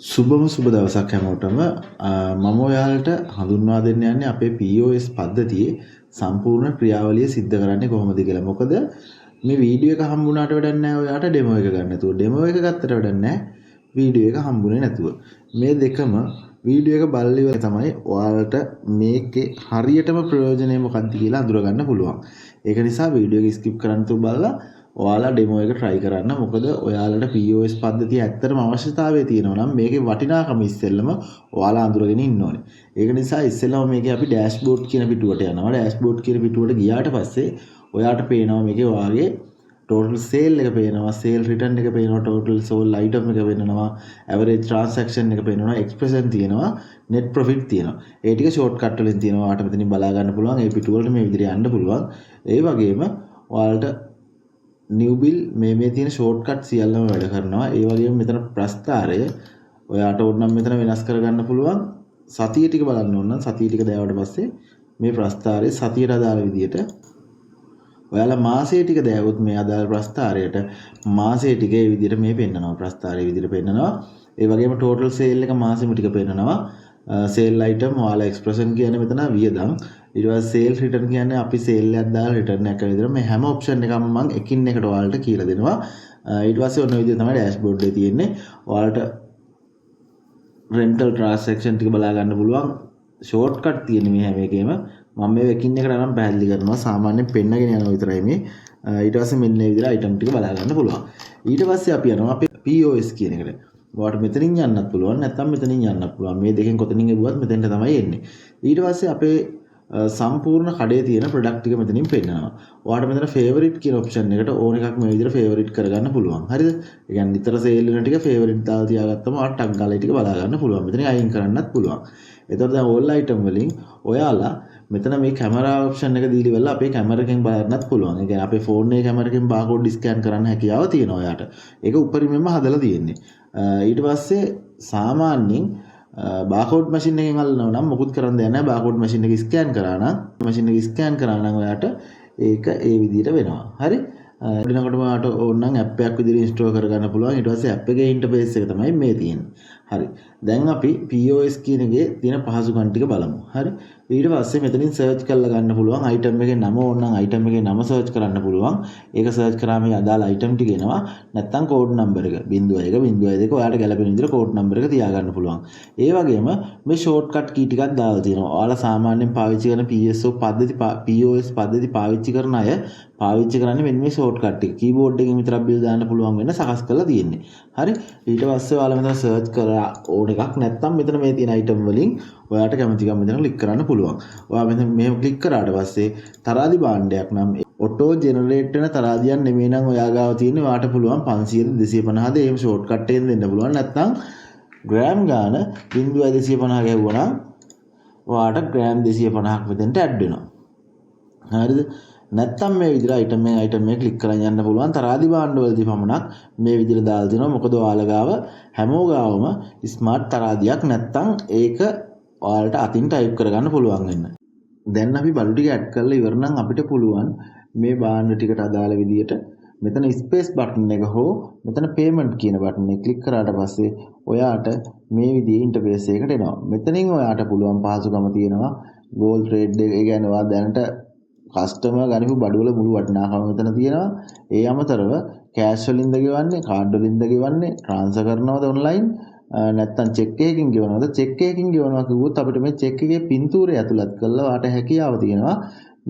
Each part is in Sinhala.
සුබම සුබ දවසක් හැමෝටම මම ඔයාලට හඳුන්වා දෙන්න යන්නේ අපේ POS පද්ධතියේ සම්පූර්ණ ක්‍රියාවලිය සිද්ධ කරන්නේ කොහොමද කියලා. මොකද මේ වීඩියෝ එක හම්බුනාට වැඩක් නැහැ ඔයාලට ඩෙමෝ එක ගන්න නැතුව. ඩෙමෝ එක ගත්තට වැඩක් නැහැ වීඩියෝ එක හම්බුනේ නැතුව. මේ දෙකම වීඩියෝ එක බලලා ඉවර තමයි ඔයාලට මේකේ හරියටම ප්‍රයෝජනය මොකක්ද කියලා අඳුරගන්න පුළුවන්. ඒක නිසා වීඩියෝ එක ස්කිප් කරන්න තු බලලා ඔයාලා ඩෙමෝ එක try කරන්න. මොකද ඔයාලට POS පද්ධතිය ඇත්තටම අවශ්‍යතාවය තියෙනවා නම් මේකේ වටිනාකම ඉස්සෙල්ලම ඔයාලා අඳුරගෙන ඉන්න ඕනේ. ඒක නිසා ඉස්සෙල්ලම මේකේ අපි ඩෑෂ්බෝඩ් කියන පිටුවට යනවා. ඩෑෂ්බෝඩ් කියන පිටුවට ගියාට පස්සේ ඔයාට පේනවා මේකේ ඔයාගේ total sale එක පේනවා, sale return එක පේනවා, total sold item එක පේනවා, average transaction එක පේනවා, expression තියෙනවා, net profit තියෙනවා. ඒ ටික shortcut වලින් තියෙනවා. ඔයාට මෙතනින් බලා ගන්න පුළුවන්. ඒ පිටුවලට මේ විදිහට යන්න පුළුවන්. ඒ වගේම ඔයාලට new bill මේ තියෙන shortcut සියල්ලම වැඩ කරනවා. ඒ වගේම මෙතන ප්‍රස්ථාරය ඔයාට ඕන නම් මෙතන වෙනස් කරගන්න පුළුවන්. සතිය ටික බලන්න ඕන නම් සතිය ටික දැවුවට පස්සේ මේ ප්‍රස්ථාරය සතියට අදාළ විදියට ඔයාලා මාසයේ ටික දැවුවොත් මේ අදාළ ප්‍රස්ථාරයට මාසයේ ටික ඒ විදියට මේ පෙන්නනවා. ප්‍රස්ථාරයේ විදියට පෙන්නනවා. ඒ වගේම total sale එක මාසෙම ටික පෙන්නනවා. sale item ඔයාලා expression කියන්නේ මෙතන වියදම්. ඊට පස්සේ sale return කියන්නේ අපි sale එකක් දාලා return එකක් විදියට මේ හැම option එකම මම එකින් එකට ඔයාලට කියලා දෙනවා. ඊට පස්සේ ඔන්න විදිය තමයි dashboard එකේ තියෙන්නේ. ඔයාලට rental transaction ටික බලා ගන්න පුළුවන්. shortcut තියෙන මේ හැම එකේම මම මේ එකින් එකට නම් පැහැදිලි කරනවා. සාමාන්‍යයෙන් පෙන්නගෙන යනවා විතරයි මේ. ඊට පස්සේ මෙන්න මේ විදිහට item ටික බලා ගන්න පුළුවන්. ඊට පස්සේ අපි යනවා අපේ POS කියන එකට. ඔයාලට මෙතනින් යන්නත් පුළුවන් නැත්නම් මෙතනින් යන්නත් පුළුවන්. මේ දෙකෙන් කොතනින් එවුවත් මෙතෙන්ට තමයි එන්නේ. ඊට පස්සේ අපේ සම්පූර්ණ කඩේ තියෙන ප්‍රොඩක්ට් ටික මෙතනින් පෙන්නනවා. ඔයාලට මෙතන favorite කියන option එකට ඕන එකක් මේ විදිහට favorite කරගන්න පුළුවන්. හරිද? ඒ කියන්නේ නිතර sale වෙන ටික favorite දාලා තියාගත්තම ඔයාලට ටග් ගාලා ටික බලා ගන්න පුළුවන්. මෙතනින් අයින් කරන්නත් පුළුවන්. එතකොට දැන් all item වලින් ඔයාලා මෙතන මේ කැමරා ඔප්ෂන් එක දීලි වෙලා අපේ කැමරා එකෙන් බලන්නත් පුළුවන්. ඒ කියන්නේ අපේ ෆෝන් එකේ කැමරා එකෙන් බාකෝඩ් ස්කෑන් කරන්න හැකියාව තියෙනවා ඔයාට. ඒක උපරිමයෙන්ම හදලා තියෙන්නේ. ඊට පස්සේ සාමාන්‍යයෙන් බාකෝඩ් මැෂින් එකෙන් අල්ලනවා නම් මොකුත් කරන්න දෙයක් නැහැ. බාකෝඩ් මැෂින් එක ස්කෑන් කරා නම් ඔයාට ඒක ඒ විදිහට වෙනවා. හරි? ඊළඟට ඔයාට ඕන නම් ඇප් එකක් විදිහට ඉන්ස්ටෝල් කරගන්න පුළුවන්. ඊට පස්සේ ඇප් එකේ ඉන්ටර්ෆේස් එක තමයි මේ තියෙන්නේ. හරි. දැන් අපි POS කියන එකේ තියෙන පහසුකම් ටික බලමු. හරි. ඊට පස්සේ මෙතනින් සර්ච් කරලා ගන්න පුළුවන්. item එකේ නම ඕන නම් item එකේ නම සර්ච් කරන්න පුළුවන්. ඒක සර්ච් කරාම මේ අදාළ item ටික එනවා. නැත්නම් කෝඩ් නම්බර් එක 01 02 ඔයාලට ගැලපෙන විදිහට කෝඩ් නම්බර් එක තියාගන්න පුළුවන්. ඒ වගේම මේ ෂෝට්කට් කී ටිකක් දාලා තියෙනවා. ඔයාලා සාමාන්‍යයෙන් පාවිච්චි කරන POS පද්ධති පාවිච්චි කරන අය පාවිච්චි කරන්නේ මෙන්න මේ ෂෝට්කට් ටික. කීබෝඩ් එකෙන් විතරක් බිල් දාන්න පුළුවන් වෙන සකස් කරලා තියෙන්නේ. හරි. ඊට පස්සේ ඔයාලා මෙතන සර්ච් කරලා ඕන එකක් නැත්නම් මෙතන මේ තියෙන item වලින් ඔයාට කැමති ගම මෙතන ක්ලික් කරන්න පුළුවන්. ඔයා මෙතන මෙහෙම ක්ලික් කරාට පස්සේ තරාදි භාණ්ඩයක් නම් ඔටෝ ජෙනරේට් වෙන තරාදියක් නෙමෙයි නම් ඔයා ගාව තියෙන්නේ ඔයාට පුළුවන් 500ද 250ද එහෙම ෂෝට්කට් එකෙන් දෙන්න පුළුවන්. නැත්නම් ග්‍රෑම් ගාන 0.250 ගැහුවා නම් ඔයාට ග්‍රෑම් 250ක් මෙතෙන්ට ඇඩ් වෙනවා. හරිද? නැත්තම් මේ විදිහට item එක ක්ලික් කරන් යන්න පුළුවන්. තරාදි භාණ්ඩ වලදී පමණක් මේ විදිහට දාලා තිනවා. මොකද ඔයාලා ගාව හැමෝ ගාවම ස්මාර්ට් තරාදියක් නැත්තම් ඒක ඔයාලට අතින් ටයිප් කරගන්න පුළුවන් වෙන්න. දැන් අපි බලු ටික ඇඩ් කරලා ඉවර නම් අපිට පුළුවන් මේ භාණ්ඩ ටිකට අදාළ විදිහට මෙතන ස්පේස් බටන් එක හෝ මෙතන පේමන්ට් කියන බටන් එක ක්ලික් කරාට පස්සේ ඔයාට මේ විදිහේ ඉන්ටර්ෆේස් එකකට එනවා. මෙතනින් ඔයාට පුළුවන් පහසුකම තියෙනවා gold trade එක. ඒ කියන්නේ ඔයා දැනට කස්ටමර් ගනිපු බඩුවල මුළු වටිනාකම මෙතන තියෙනවා. ඒ අමතරව කෑෂ් වලින්ද ගෙවන්නේ, කාඩ් වලින්ද ගෙවන්නේ, ට්‍රාන්ස්ෆර් කරනවද ඔන්ලයින් නැත්තම් චෙක් එකකින් ගෙවනවද? චෙක් එකකින් ගෙවනවා කිව්වොත් අපිට මේ චෙක් එකේ පින්තූරය ඇතුළත් කරලා වාට හැකියාව තියෙනවා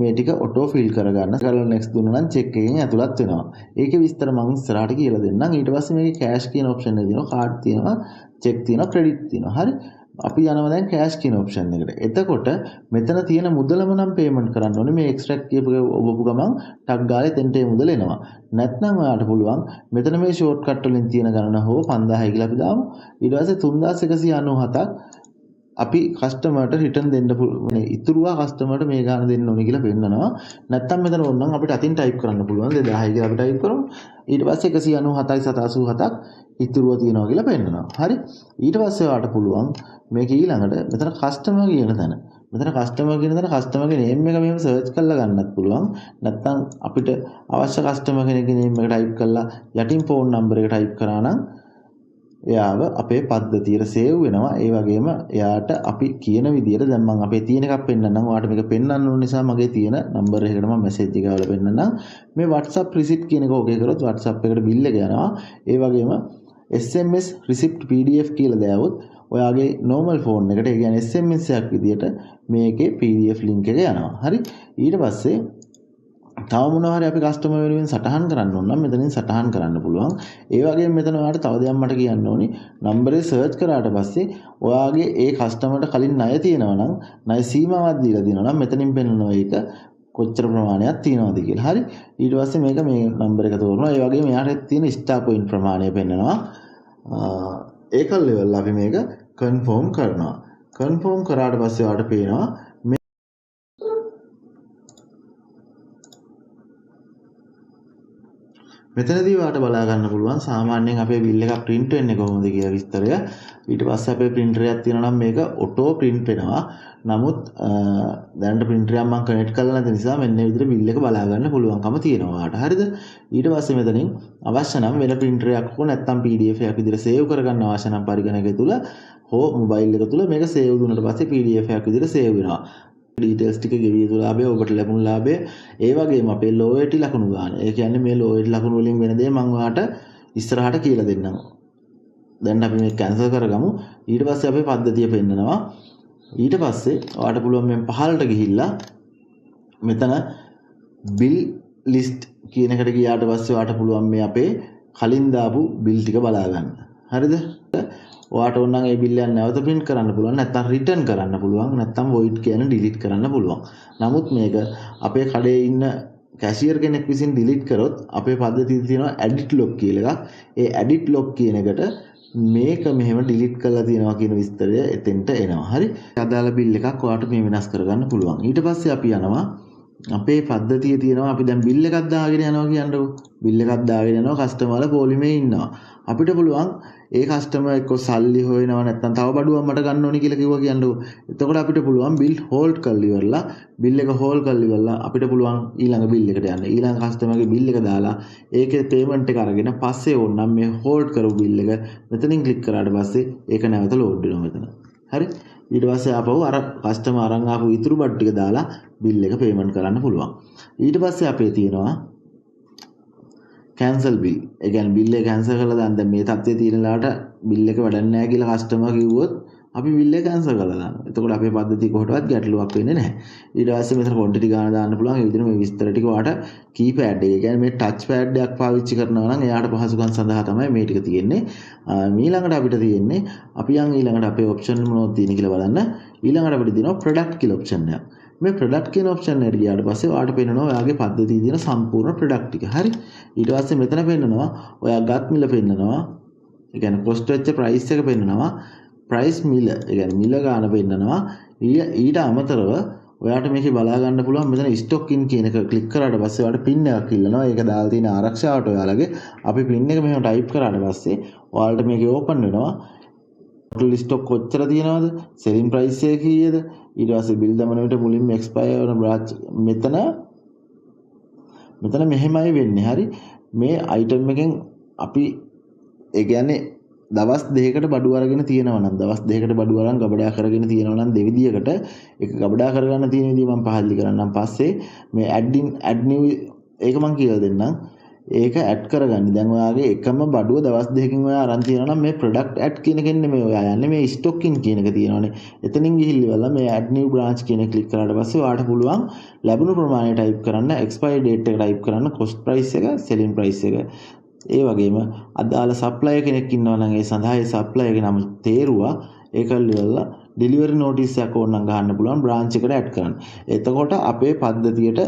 මේ ටික ඔටෝ ෆිල් කරගන්න. කරලා next දුන්නා නම් චෙක් එකෙන් ඇතුළත් වෙනවා. ඒකේ විස්තර මම ඉස්සරහට කියලා දෙන්නම්. ඊට පස්සේ මේකේ කෑෂ් කියන ඔප්ෂන් එක තියෙනවා, කාඩ් තියෙනවා, චෙක් තියෙනවා, ක්‍රෙඩිට් තියෙනවා. හරි. අපි යනවා දැන් කෑෂ් කියන ඔප්ෂන් එකට. එතකොට මෙතන තියෙන මුදලම නම් පේමන්ට් කරන්න ඕනේ. මේ එක්ස්ට්‍රැක්ට් කියපු ඔබපු ගමන් ටක් ගාලේ තෙන්ට ඒ මුදල එනවා. නැත්නම් ඔයාලට පුළුවන් මෙතන මේ ෂෝට්කට් වලින් තියෙන ගණන හෝ 5000යි කියලා අපි දාමු. ඊට පස්සේ 3197ක් අපි කස්ටමර්ට රිටර්න් දෙන්න පුළුවන්. ඉතුරුවා කස්ටමර්ට මේ ගාන දෙන්න ඕනේ කියලා පෙන්නනවා. නැත්නම් මෙතන ඕනනම් අපිට අතින් ටයිප් කරන්න පුළුවන්. 2000යි කියලා අපි ටයිප් කරමු. ඊට පස්සේ 197යි 787ක් ඉතුරුව තියෙනවා කියලා පෙන්නනවා. හරි. ඊට පස්සේ ඔයාලට පුළුවන් මේක ඊළඟට මෙතන කස්ටමර් කියන තැන. මෙතන කස්ටමර් කියන තැන කස්ටමර්ගේ නේම් එක මෙහෙම සර්ච් කරලා ගන්නත් පුළුවන්. නැත්නම් අපිට අවශ්‍ය කස්ටමර් කෙනෙක්ගේ නේම් එක ටයිප් කරලා යටින් ෆෝන් නම්බර් එක ටයිප් කරා නම් එයාව අපේ පද්ධතියට සේව් වෙනවා. ඒ වගේම එයාට අපි කියන විදිහට දැන් මම අපේ තියෙන එකක් පෙන්නන්නම්. ඔයාලට මේක පෙන්වන්න ඕන නිසා මගේ තියෙන නම්බර් එකකට මම මැසේජ් එක ගාලා පෙන්නන්නම්. මේ WhatsApp receipt කියන එක ඕකේ කරොත් WhatsApp එකට බිල් එක යනවා. ඒ වගේම SMS receipt PDF කියලා දාවොත් ඔයාගේ normal phone එකට ඒ කියන්නේ SMS එකක් විදිහට මේකේ PDF link එක යනවා. හරි. ඊට පස්සේ තව මොනවා හරි අපි කස්ටමර් වෙනුවෙන් සටහන් කරන්න ඕන නම් මෙතනින් සටහන් කරන්න පුළුවන්. ඒ වගේම මෙතන ඔයාලට තව දෙයක් මට කියන්න ඕනි. නම්බරේ සර්ච් කරාට පස්සේ ඔයාගේ ඒ කස්ටමර්ට කලින් ණය තියෙනවා නම් ණය සීමාවක් දීලා තියෙනවා නම් මෙතනින් පෙන්නනවා ඒක කොච්චර ප්‍රමාණයක් තියෙනවද කියලා. හරි. ඊට පස්සේ මේක මේ නම්බර එක තෝරනවා. ඒ වගේම එයාට තියෙන ස්ටාර් පොයින්ට් ප්‍රමාණය පෙන්නනවා. ඒකල් ලෙවල් අපි මේක කන්ෆර්ම් කරනවා. කන්ෆර්ම් කරාට පස්සේ ඔයාලට පේනවා මෙතනදී ඔයාලට බලා ගන්න පුළුවන් සාමාන්‍යයෙන් අපේ බිල් එකක් print වෙන්නේ කොහොමද කියලා විස්තරය. ඊට පස්සේ අපේ printer එකක් තියෙනවා නම් මේක auto print වෙනවා. නමුත් දැනට printer එකක් මම connect කරලා නැති නිසා මෙන්න මේ විදිහට බිල් එක බලා ගන්න පුළුවන්කම තියෙනවා ඔයාලට. හරිද? ඊට පස්සේ මෙතනින් අවශ්‍ය නම් වෙන printer එකක් හෝ නැත්නම් PDF එකක් විදිහට save කරගන්න අවශ්‍ය නම් පරිගණකය තුල හෝ mobile එක තුල මේක save දුන්නාට පස්සේ PDF එකක් විදිහට save වෙනවා. ඩීටේල්ස් ටික ගෙවී යුතු ලාභය ඔබට ලැබුණු ලාභය ඒ වගේම අපේ ලෝයල්ටි ලකුණු ගන්න. ඒ කියන්නේ මේ ලෝයල්ටි ලකුණු වලින් වෙන දේ මම ඔයාලට ඉස්සරහට කියලා දෙන්නම්. දැන් අපි මේක කැන්සල් කරගමු. ඊට පස්සේ අපේ පද්ධතිය පෙන්නනවා. ඊට පස්සේ ඔයාලට පුළුවන් මේ පහළට ගිහිල්ලා මෙතන බිල් ලිස්ට් කියන එකට ගියාට පස්සේ ඔයාලට පුළුවන් මේ අපේ කලින් දාපු බිල් ටික බලා ගන්න. හරිද? ඔයාට ඕන නම් ඒ බිල් එක නැවත print කරන්න පුළුවන් නැත්නම් return කරන්න පුළුවන් නැත්නම් void කියන delete කරන්න පුළුවන්. නමුත් මේක අපේ කඩේ ඉන්න cashier කෙනෙක් විසින් delete කරොත් අපේ පද්ධතියේ තියෙනවා edit log කියලා එකක්. ඒ edit log කියන එකට මේක මෙහෙම delete කරලා තියෙනවා කියන විස්තරය එතෙන්ට එනවා. හරි. අදාළ බිල් එකක් ඔයාට මේ වෙනස් කරගන්න පුළුවන්. ඊට පස්සේ අපි යනවා අපේ පද්ධතියේ තියෙනවා අපි දැන් බිල් එකක් දාගෙන යනවා කියන්නකෝ. බිල් එකක් දාගෙන යනවා කස්ටමර්ලා පොලිමේ ඉන්නවා. අපිට පුළුවන් ඒ කස්ටමර් එක්ක සල්ලි හොයනවා නැත්නම් තව බඩුවක් මට ගන්න ඕනේ කියලා කිව්වා කියන්නකෝ. එතකොට අපිට පුළුවන් බිල් හෝල්ඩ් කරලා ඉවරලා බිල් එක හෝල්ඩ් කරලා ඉවරලා අපිට පුළුවන් ඊළඟ බිල් එකට යන්න. ඊළඟ කස්ටමර්ගේ බිල් එක දාලා ඒකේ පේමන්ට් එක අරගෙන පස්සේ ඕනනම් මේ හෝල්ඩ් කරපු බිල් එක මෙතනින් ක්ලික් කරාට පස්සේ ඒක නැවත ලෝඩ් වෙනවා මෙතන. හරි. ඊට පස්සේ ආපහු අර කස්ටමර් අරන් ආපු ඉතුරු බඩු ටික දාලා බිල් එක පේමන්ට් කරන්න පුළුවන්. ඊට පස්සේ අපේ තියෙනවා cancel bill. ඒ කියන්නේ bill එක cancel කරලා දාන්න. දැන් මේ තත්ත්වයේ තියෙන ලාට bill එක වැඩන්නේ නැහැ කියලා කස්ටමර් කිව්වොත් අපි bill එක cancel කරලා දානවා. එතකොට අපේ පද්ධතිය කොහොටවත් ගැටලුවක් වෙන්නේ නැහැ. ඊට පස්සේ මෙතන quantity ගාන දාන්න පුළුවන්. ඒ විදිහට මේ විස්තර ටික ඔයාලට keypad එක. ඒ කියන්නේ මේ touch pad එකක් පාවිච්චි කරනවා නම් එයාට පහසුකම් සඳහා තමයි මේ ටික තියෙන්නේ. ඊළඟට අපිට තියෙන්නේ අපි යන් ඊළඟට අපේ option මොනවද තියෙන්නේ කියලා බලන්න. ඊළඟට අපිට තියෙනවා product කියලා option එකක්. මේ product කියන option එකට ගියාට පස්සේ ඔයාලට පේනවා ඔයාගේ පද්ධතියේ තියෙන සම්පූර්ණ product ටික. හරි. ඊට පස්සේ මෙතන පෙන්නනවා ඔයා ගත් මිල පෙන්නනවා. ඒ කියන්නේ cost වෙච්ච price එක පෙන්නනවා. price මිල. ඒ කියන්නේ මිල ගාන පෙන්නනවා. ඊට අමතරව ඔයාට මේකේ බලා ගන්න පුළුවන් මෙතන stock in කියන එක ක්ලික් කරාට පස්සේ ඔයාලට pin එකක් ඉල්ලනවා. ඒක දාලා තියෙන ආරක්ෂාවට ඔයාලගේ අපි pin එක මෙහෙම type කරාට පස්සේ ඔයාලට මේකේ open වෙනවා. total stock කොච්චර තියෙනවද? selling price එක කීයද? ඊට පස්සේ බිල් දමන විට මුලින්ම expire වෙන branch මෙතන මෙහෙමයි වෙන්නේ. හරි. මේ item එකෙන් අපි ඒ කියන්නේ දවස් දෙකකට බඩු අරගෙන තියෙනවා නම් දවස් දෙකකට බඩු අරන් ගබඩා කරගෙන තියෙනවා නම් දෙවිදියකට ඒක ගබඩා කරගන්න තියෙන විදිය මම පහදලි කරන්නම්. පස්සේ මේ add new ඒක මම කියලා දෙන්නම්. ඒක ඇඩ් කරගන්න. දැන් ඔයාගේ එකම බඩුව දවස් දෙකකින් ඔයා අරන් තියෙනවා නම් මේ product add කියන එකෙන් නෙමෙයි ඔයා යන්නේ මේ stock in කියන එක තියෙනවානේ. එතනින් ගිහිල්ලා මේ add new branch කියන එක ක්ලික් කරාට පස්සේ ඔයාට පුළුවන් ලැබුණු ප්‍රමාණය type කරන්න, expiry date එක type කරන්න, cost price එක, selling price එක. ඒ වගේම අදාළ supplier කෙනෙක් ඉන්නවා නම් ඒ සඳහා ඒ supplier ගේ නම තේරුවා ඒකල් ඉවරලා delivery notice එකක් ඕනනම් ගන්න පුළුවන් branch එකට add කරන්න. එතකොට අපේ පද්ධතියට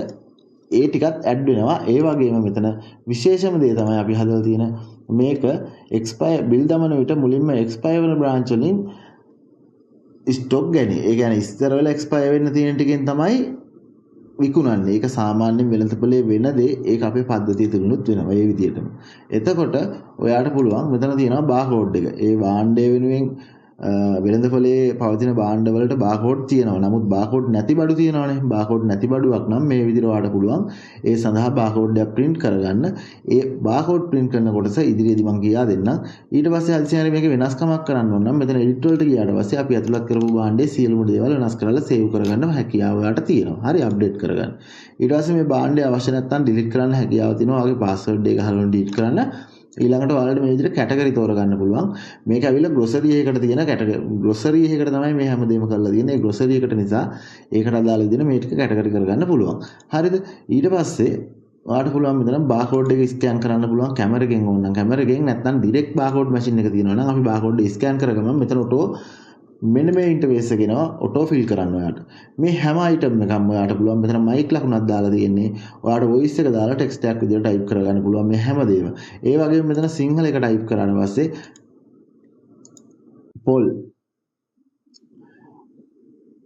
ඒ ටිකත් ඇඩ් වෙනවා. ඒ වගේම මෙතන විශේෂම දේ තමයි අපි හදලා තියෙන මේක expire bill දමන විට මුලින්ම expire වෙන branch වලින් stock ගන්නේ. ඒ කියන්නේ ඉස්සර වෙලා expire වෙන්න තියෙන ටිකෙන් තමයි විකුණන්නේ. ඒක සාමාන්‍යයෙන් වෙළඳපොලේ වෙන දේ. ඒක අපේ පද්ධතිය තුලිනුත් වෙනවා මේ විදිහටම. එතකොට ඔයාට පුළුවන් මෙතන තියෙනවා barcode එක. ඒ භාණ්ඩය වෙනුවෙන් වෙළඳපොලේ පවතින භාණ්ඩවලට බාකෝඩ් තියෙනවා. නමුත් බාකෝඩ් නැති බඩු තියෙනවානේ. බාකෝඩ් නැති බඩුවක් නම් මේ විදිහට ඔයාලට පුළුවන් ඒ සඳහා බාකෝඩ් එක print කරගන්න. ඒ බාකෝඩ් print කරන කොටස ඉදිරියේදී මම කියා දෙන්නම්. ඊට පස්සේ හදිසියෙ මේක වෙනස්කමක් කරන්න ඕන නම් මෙතන edit වලට ගියාට පස්සේ අපි ඇතුළත් කරපු භාණ්ඩයේ සියලුම දේවල් වෙනස් කරලා save කරගන්න හැකියාව ඔයාලට තියෙනවා. හරි අප්ඩේට් කරගන්න. ඊට පස්සේ මේ භාණ්ඩය අවශ්‍ය නැත්නම් delete කරන්න හැකියාව තියෙනවා. ඔයාගේ password එක ගහලා delete කරන්න. ඊළඟට ඔයාලට මේ විදිහට කැටගරි තෝරගන්න පුළුවන්. මේක ඇවිල්ලා ග්‍රොසරි එකකට තියෙන කැටගරි. ග්‍රොසරි එකකට තමයි මේ හැමදේම කරලා තියෙන්නේ. ඒ ග්‍රොසරි එකට නිසා ඒකට අදාළ විදිහට මේ ටික කැටගරි කරගන්න පුළුවන්. හරිද? ඊට පස්සේ ඔයාලට පුළුවන් මෙතන බාකෝඩ් එක ස්කෑන් කරන්න පුළුවන් කැමරාවෙන් ඕන නම් කැමරාවෙන් නැත්නම් ඩිරෙක්ට් බාකෝඩ් මැෂින් එක තියෙනවා නම් අපි බාකෝඩ් එක ස්කෑන් කරගමු. මෙතන ඔටෝ මෙන්න මේ ඉන්ටර්ෆේස් එක එනවා ඔටෝ ෆිල් කරන්න ඔයාලට. මේ හැම අයිටම් එකක්ම ඔයාලට පුළුවන් මෙතන මයික් ලකුණක් දාලා තියෙන්නේ. ඔයාලට වොයිස් එක දාලා ටෙක්ස්ට් එකක් විදිහට ටයිප් කරගන්න පුළුවන් මේ හැමදේම. ඒ වගේම මෙතන සිංහල එක ටයිප් කරාට පස්සේ පොල්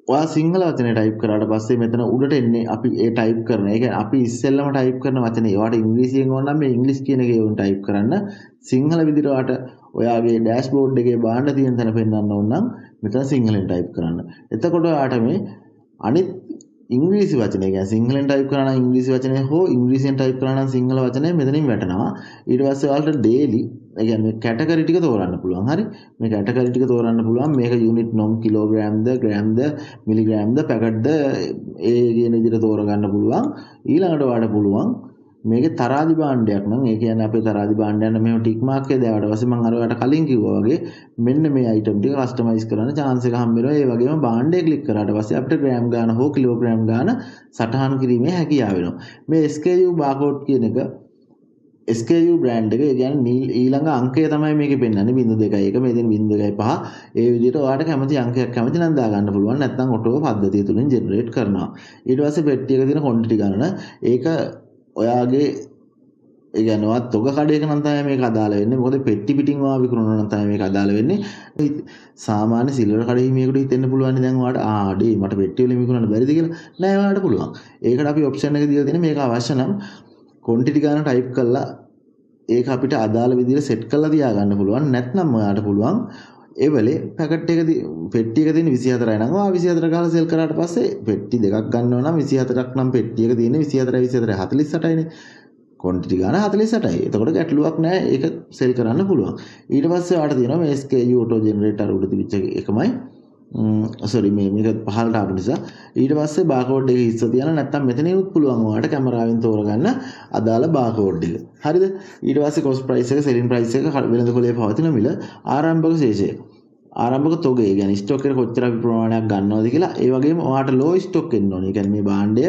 ඔයා සිංහල වචනේ ටයිප් කරාට පස්සේ මෙතන උඩට එන්නේ අපි ඒ ටයිප් කරන. ඒ කියන්නේ අපි ඉස්සෙල්ලම ටයිප් කරන වචනේ. ඔයාට ඉංග්‍රීසියෙන් ඕන නම් මේ ඉංග්‍රීසි කියන එකේ උන් ටයිප් කරන්න. සිංහල විදිහට ඔයාට ඔයාගේ ඩෑෂ්බෝඩ් එකේ භාණ්ඩ තියෙන තැන පෙන්වන්න ඕන නම් මෙතන සිංහලෙන් ටයිප් කරන්න. එතකොට ඔයාට මේ අනිත් ඉංග්‍රීසි වචනේ කියන්නේ සිංහලෙන් ටයිප් කරා නම් ඉංග්‍රීසි වචනේ හෝ ඉංග්‍රීසියෙන් ටයිප් කරා නම් සිංහල වචනේ මෙතනින් වැටෙනවා. ඊට පස්සේ ඔයාලට ඩේලි ඒ කියන්නේ කැටගරි ටික තෝරන්න පුළුවන්. හරි? මේ කැටගරි ටික තෝරන්න පුළුවන්. මේක යුනිට් නොම් කිලෝග්‍රෑම්ද, ග්‍රෑම්ද, මිලිග්‍රෑම්ද, පැකට්ද ඒ කියන විදිහට තෝරගන්න පුළුවන්. ඊළඟට ඔයාලට පුළුවන් මේකේ තරාදි භාණ්ඩයක් නම් ඒ කියන්නේ අපේ තරාදි භාණ්ඩයන් මෙහෙම ටික් මාක් එක දාවට පස්සේ මම අර ඔයාලට කලින් කිව්වා වගේ මෙන්න මේ අයිටම් ටික කස්ටමයිස් කරන්න chance එක හම්බ වෙනවා. ඒ වගේම භාණ්ඩය ක්ලික් කරාට පස්සේ අපිට ග්‍රෑම් ගාන හෝ කිලෝග්‍රෑම් ගාන සටහන් කිරීමේ හැකියාව වෙනවා. මේ SKU barcode කියන එක SKU brand එක කියන්නේ ඊළඟ අංකය තමයි මේකේ පෙන්වන්නේ 0.2 මේ දෙන 0.5 ඒ විදිහට ඔයාලට කැමති අංකයක් කැමති නම් දාගන්න පුළුවන් නැත්නම් ඔටෝ පද්ධතිය තුලින් ජෙනරේට් කරනවා. ඊට පස්සේ පෙට්ටියක තියෙන quantity ගණන ඒක ඔයාගේ ඒ කියන්නේ ඔයා තොග කඩේක නම් තමයි මේක අදාළ වෙන්නේ. මොකද පෙට්ටි පිටින් ඔයා විකුණනවා නම් තමයි මේක අදාළ වෙන්නේ. සාමාන්‍ය සිල්වර් කඩේ මේකට හිතෙන්න පුළුවන් නේ දැන් ඔයාට ආඩේ මට පෙට්ටි වලින් විකුණන්න බැරිද කියලා. නෑ ඔයාලට පුළුවන්. ඒකට අපි ඔප්ෂන් එක දීලා තියෙන්නේ මේක අවශ්‍ය නම් quantity ගාන ටයිප් කරලා ඒක අපිට අදාළ විදිහට සෙට් කරලා තියාගන්න පුළුවන්. නැත්නම් ඔයාලට පුළුවන් ඒ වෙලේ පැකට් එක පෙට්ටි එක තියෙන 24යි නම් ඔයා 24 ගාලා සෙල් කරාට පස්සේ පෙට්ටි දෙකක් ගන්නවා නම් 24ක් නම් පෙට්ටි එක තියෙන්නේ 24යි 48යිනේ. quantity ගාන 48යි. එතකොට ගැටලුවක් නැහැ. ඒක සෙල් කරන්න පුළුවන්. ඊට පස්සේ ඔයාලට තියෙනවා මේ SKU auto generator උඩ තිබිච්ච එකමයි. මේක පහළට ආපු නිසා ඊට පස්සේ බාකෝඩ් එක ඉස්ස තියන නැත්නම් මෙතනිනුත් පුළුවන් ඔයාලට කැමරාවෙන් තෝරගන්න අදාළ බාකෝඩ් එක. හරිද? ඊට පස්සේ cost price එක, selling price එක, වෙළඳපොලේ පවතින මිල, ආරම්භක ශේෂය. ආරම්භක තොගය කියන්නේ ස්ටොක් එක කොච්චර අපි ප්‍රමාණයක් ගන්නවද කියලා. ඒ වගේම ඔයාලට low stock එන්න ඕනේ. ඒ කියන්නේ මේ භාණ්ඩය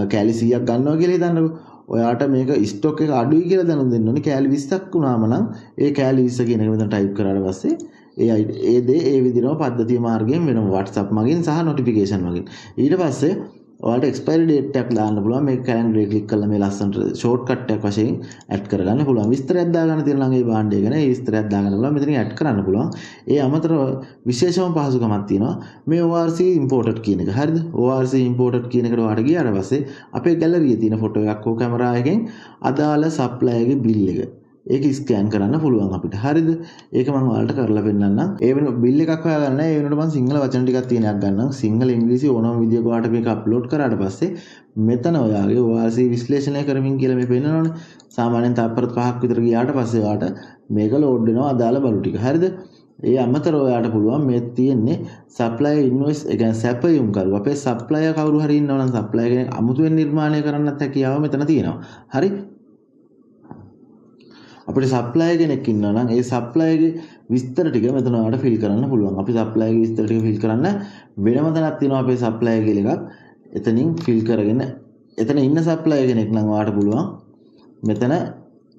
කැලි 100ක් ගන්නවා කියලා හිතන්නකෝ. ඔයාට මේක ස්ටොක් එක අඩුයි කියලා දැනුම් දෙන්න ඕනේ. කැලි 20ක් වුණාම නම් ඒ කැලි 20 කියන එක මෙතන ටයිප් කරාට පස්සේ ඒ දේ ඒ විදිහම පද්ධතිය මාර්ගයෙන් වෙනවා WhatsApp මගින් සහ notification මගින්. ඊට පස්සේ ඔයාලට expiry date එකක් දාන්න පුළුවන්. මේක calendar එක ක්ලික් කරලා මේ ලස්සනට shortcut එකක් වශයෙන් add කරගන්න පුළුවන්. විස්තරයක් දාගන්න තියෙන ළඟ ඒ භාණ්ඩය ගැන ඒ විස්තරයක් දාගන්න පුළුවන්. මෙතනින් add කරන්න පුළුවන්. ඒ අමතරව විශේෂම පහසුකමක් තියෙනවා. මේ ORC imported කියන එක. හරිද? ORC imported කියන එකට ඔයාලට ගියාට පස්සේ අපේ ගැලරියේ තියෙන ෆොටෝ එකක් හෝ කැමරා එකෙන් අදාළ supplier ගේ bill එක ඒක ස්කෑන් කරන්න පුළුවන් අපිට. හරිද? ඒක මම ඔයාලට කරලා පෙන්නන්නම්. ඒ වෙන බිල් එකක් හොයාගන්න. ඒ වෙනකොට මම සිංහල වචන ටිකක් තියෙනක් ගන්නම්. සිංහල ඉංග්‍රීසි ඕනම විදියක ඔයාලට මේක අප්ලෝඩ් කරාට පස්සේ මෙතන ඔයාගේ ORC විශ්ලේෂණය කරමින් කියලා මේ පෙන්නනවනේ. සාමාන්‍යයෙන් තත්පර 5ක් විතර ගියාට පස්සේ ඔයාලට මේක ලෝඩ් වෙනවා අදාළ බලු ටික. හරිද? ඒ අමතරව ඔයාලට පුළුවන් මේ තියෙන්නේ supplier invoice ඒ කියන්නේ සැපයුම් කරු. අපේ supplier කවුරු හරි ඉන්නවනම් supplier කෙනෙක් අමුතුවෙන් නිර්මාණය කරන්නත් හැකියාව මෙතන තියෙනවා. හරි? අපිට සප්ලයර් කෙනෙක් ඉන්නවා නම් ඒ සප්ලයර්ගේ විස්තර ටික මෙතන ඔයාලට ෆිල් කරන්න පුළුවන්. අපි සප්ලයර්ගේ විස්තර ටික ෆිල් කරන්න වෙනම තැනක් තියෙනවා අපේ සප්ලයර් කියලා එකක්. එතනින් ෆිල් කරගෙන එතන ඉන්න සප්ලයර් කෙනෙක් නම් ඔයාලට පුළුවන් මෙතන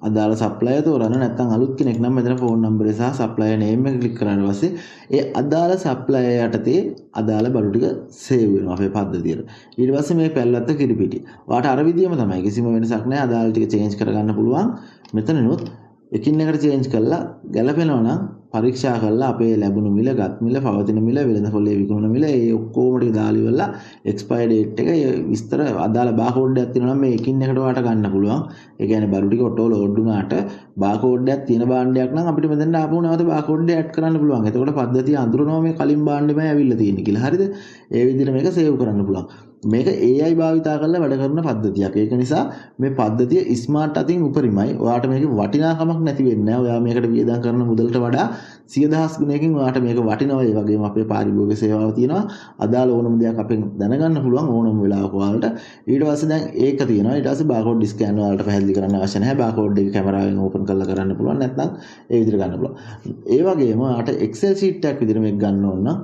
අදාළ සප්ලයර් තෝරන්න. නැත්නම් අලුත් කෙනෙක් නම් මෙතන ෆෝන් නම්බර් එක සහ සප්ලයර් නේම් එක ක්ලික් කරාට පස්සේ ඒ අදාළ සප්ලයර් යටතේ අදාළ බලු ටික සේව් වෙනවා අපේ පද්ධතියට. ඊට පස්සේ මේ පැල්ලත්ත කිරිපිටි. ඔයාලට අර විදියම තමයි. කිසිම වෙනසක් නැහැ. අදාළ ටික චේන්ජ් කරගන්න පුළුවන්. මෙතනනොත් එකින් එකට චේන්ජ් කරලා ගැලපෙනවා නම් පරීක්ෂා කරලා අපේ ලැබුණු මිල, ගත් මිල, පවතින මිල, වෙළඳපොලේ විකුණන මිල ඒ ඔක්කොම ටික දාලා ඉවරලා එක්ස්පයර් ඩේට් එක විස්තර අදාළ බාකෝඩ් එකක් තියෙනවා නම් මේ එකින් එකට වාට ගන්න පුළුවන්. ඒ කියන්නේ බඩු ටික ඔටෝ ලෝඩ් වුණාට බාකෝඩ් එකක් තියෙන භාණ්ඩයක් නම් අපිට මෙතෙන්ට ආපහු නැවත බාකෝඩ් එක ඇඩ් කරන්න පුළුවන්. එතකොට පද්ධතිය අඳුරනවා මේ කලින් භාණ්ඩෙමයි ඇවිල්ලා තියෙන්නේ කියලා. හරිද? ඒ විදිහට මේක සේව් කරන්න පුළුවන්. මේක AI භාවිතා කරලා වැඩ කරන පද්ධතියක්. ඒක නිසා මේ පද්ධතිය ස්මාර්ට් අතින් උපරිමයි. ඔයාට මේකේ වටිනාකමක් නැති වෙන්නේ නැහැ. ඔයා මේකට වියදම් කරන මුදලට වඩා 100,000 ගුණයකින් ඔයාට මේක වටිනවා. ඒ වගේම අපේ පාරිභෝගික සේවාව තියෙනවා. අදාළ ඕනම දෙයක් අපෙන් දැනගන්න පුළුවන් ඕනම වෙලාවක ඔයාලට. ඊට පස්සේ දැන් ඒක තියෙනවා. ඊට පස්සේ බාකෝඩ් ස්කෑන් ඔයාලට පැහැදිලි කරන්න අවශ්‍ය නැහැ. බාකෝඩ් එක කැමරාවෙන් ඕපන් කරලා කරන්න පුළුවන්. නැත්නම් ඒ විදිහට ගන්න පුළුවන්. ඒ වගේම ඔයාට Excel sheet එකක් විදිහට මේක ගන්න ඕන නම්